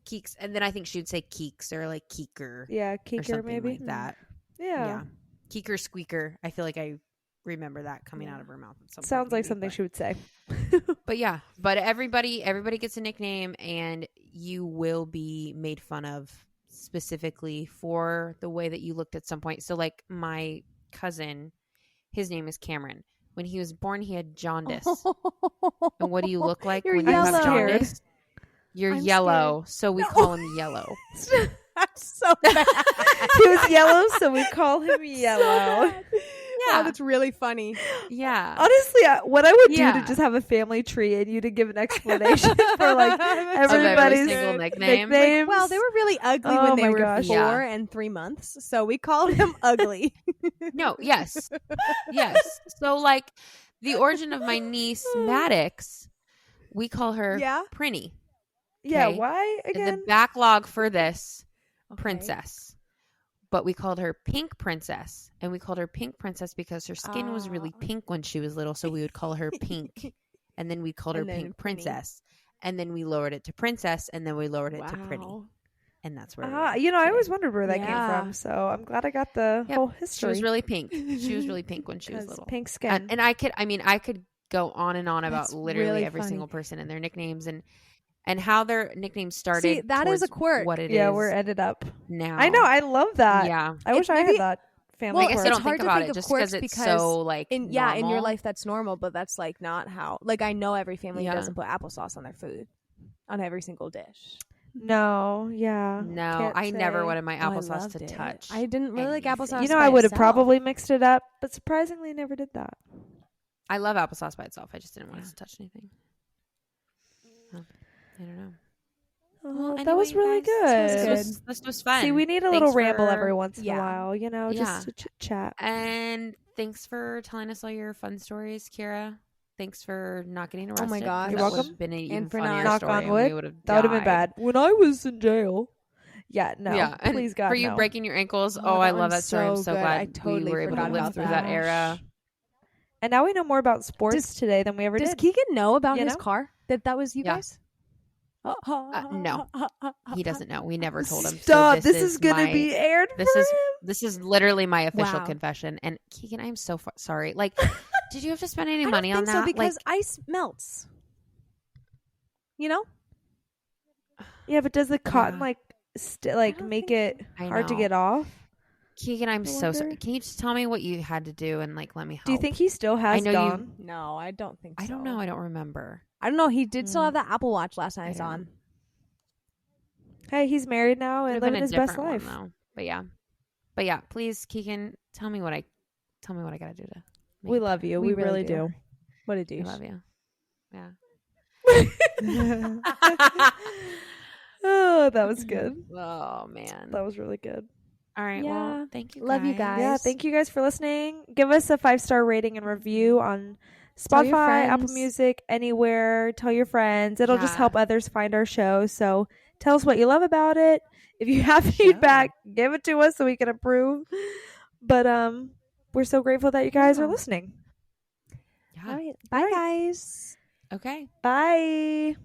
Keeks. And then I think she would say Keeks or like Keeker Yeah. or Keeker something maybe. like that. Yeah. Keeker Squeaker. I feel like I remember that coming out of her mouth. At some Sounds point, like maybe, something but- she would say. But yeah, but everybody gets a nickname, and you will be made fun of specifically for the way that you looked at some point. So like my cousin, his name is Cameron. When he was born, he had jaundice. And what do you look like You're when you have yellow. jaundice? You're I'm yellow, so we call him Yellow. That's so bad. He was yellow, so we call him Yellow. Yeah. Oh, that's really funny. Yeah. Honestly, what I would do Yeah. to just have a family tree and you to give an explanation for like That's Of every everybody's single nickname. nicknames. Well, they were really ugly Oh when they my were gosh. 4 Yeah. and 3 months, so we called him ugly. No, yes. Yes. So like the origin of my niece Maddox, we call her Yeah? yeah. okay. Why And again? the backlog for this Okay. princess. but we called her Pink Princess. And we called her Pink Princess because her skin was really pink when she was little. So we would call her Pink. And then we called her Pink Princess. And then we lowered it to Princess. And then we lowered it to Pretty. And that's where I always wondered where that came from. So I'm glad I got the whole history. She was really pink. She was really pink when she was little. Pink skin. And I could go on and on about literally really every funny. single person and their nicknames and how their nicknames started. See, that is a quirk. What it yeah, is where it ended up. now. I know. I love that. Yeah. I wish I had that family I guess quirk. I don't it's hard think to about think it of just quirks because it's because so like in your normal. life that's normal, but that's like not how. Like I know every family who doesn't put applesauce on their food, on every single dish. No, yeah. No, Can't I never say. wanted my Oh, I applesauce loved to it. touch. I didn't really like anything. applesauce. You know, by I would have itself. probably mixed it up, but surprisingly never did that. I love applesauce by itself. I just didn't want it to touch anything. I don't know. Oh, Well, that was anyway, really guys, good. This was fun. See, we need a Thanks little ramble for- every once in a yeah. while, you know, Yeah. just to chit chat. And thanks for telling us all your fun stories, Kira. Thanks for not getting arrested. Oh my gosh. You're That welcome. would've been an even And for funnier not- Knock story, on and wood. we would've That would have been died. bad. When I was in jail. Yeah, no. Yeah, and Please, God, for you no. breaking your ankles. Oh, I that love one's that story. I'm so so good. glad I totally we were able to forgot live about through that. that era. And now we know more about sports Does- today than we ever Does did. Keegan know about You his know? car? That was you Yeah. guys? No, he doesn't know. We never told him. Stop. So this is going to my- be aired This for is him. this is literally my official Wow. confession. And Keegan, I'm so sorry. Like, did you have to spend any I money don't on think that? so because like, ice melts. You know? Yeah, but does the cotton Yeah. don't make think it I hard to know. get off? Keegan, I'm I so sorry. wonder. Can you just tell me what you had to do and like let me help? Do you think he still has I know you- Dawn? No, I don't think so. I don't know. I don't remember. I don't know. He did still have the Apple Watch last time I saw don't him. Hey, he's married now and Could've been living a his best different one, life. though. But yeah. Please, Keegan, tell me what I gotta do to. Make We it love better. you. We really do. What a I douche. love you. Yeah. Oh, that was good. Oh man. That was really good. All right. Yeah. Well, thank you. Love you guys. Yeah, thank you guys for listening. Give us a 5-star rating and review on Tell your Spotify, Apple friends. Music, anywhere. Tell your friends. It'll just Yeah. help others find our show. So tell us what you love about it. If you have feedback, give it to us so we can improve. But we're so grateful that you guys are listening. Yeah. All right. Bye, guys. Okay. Bye.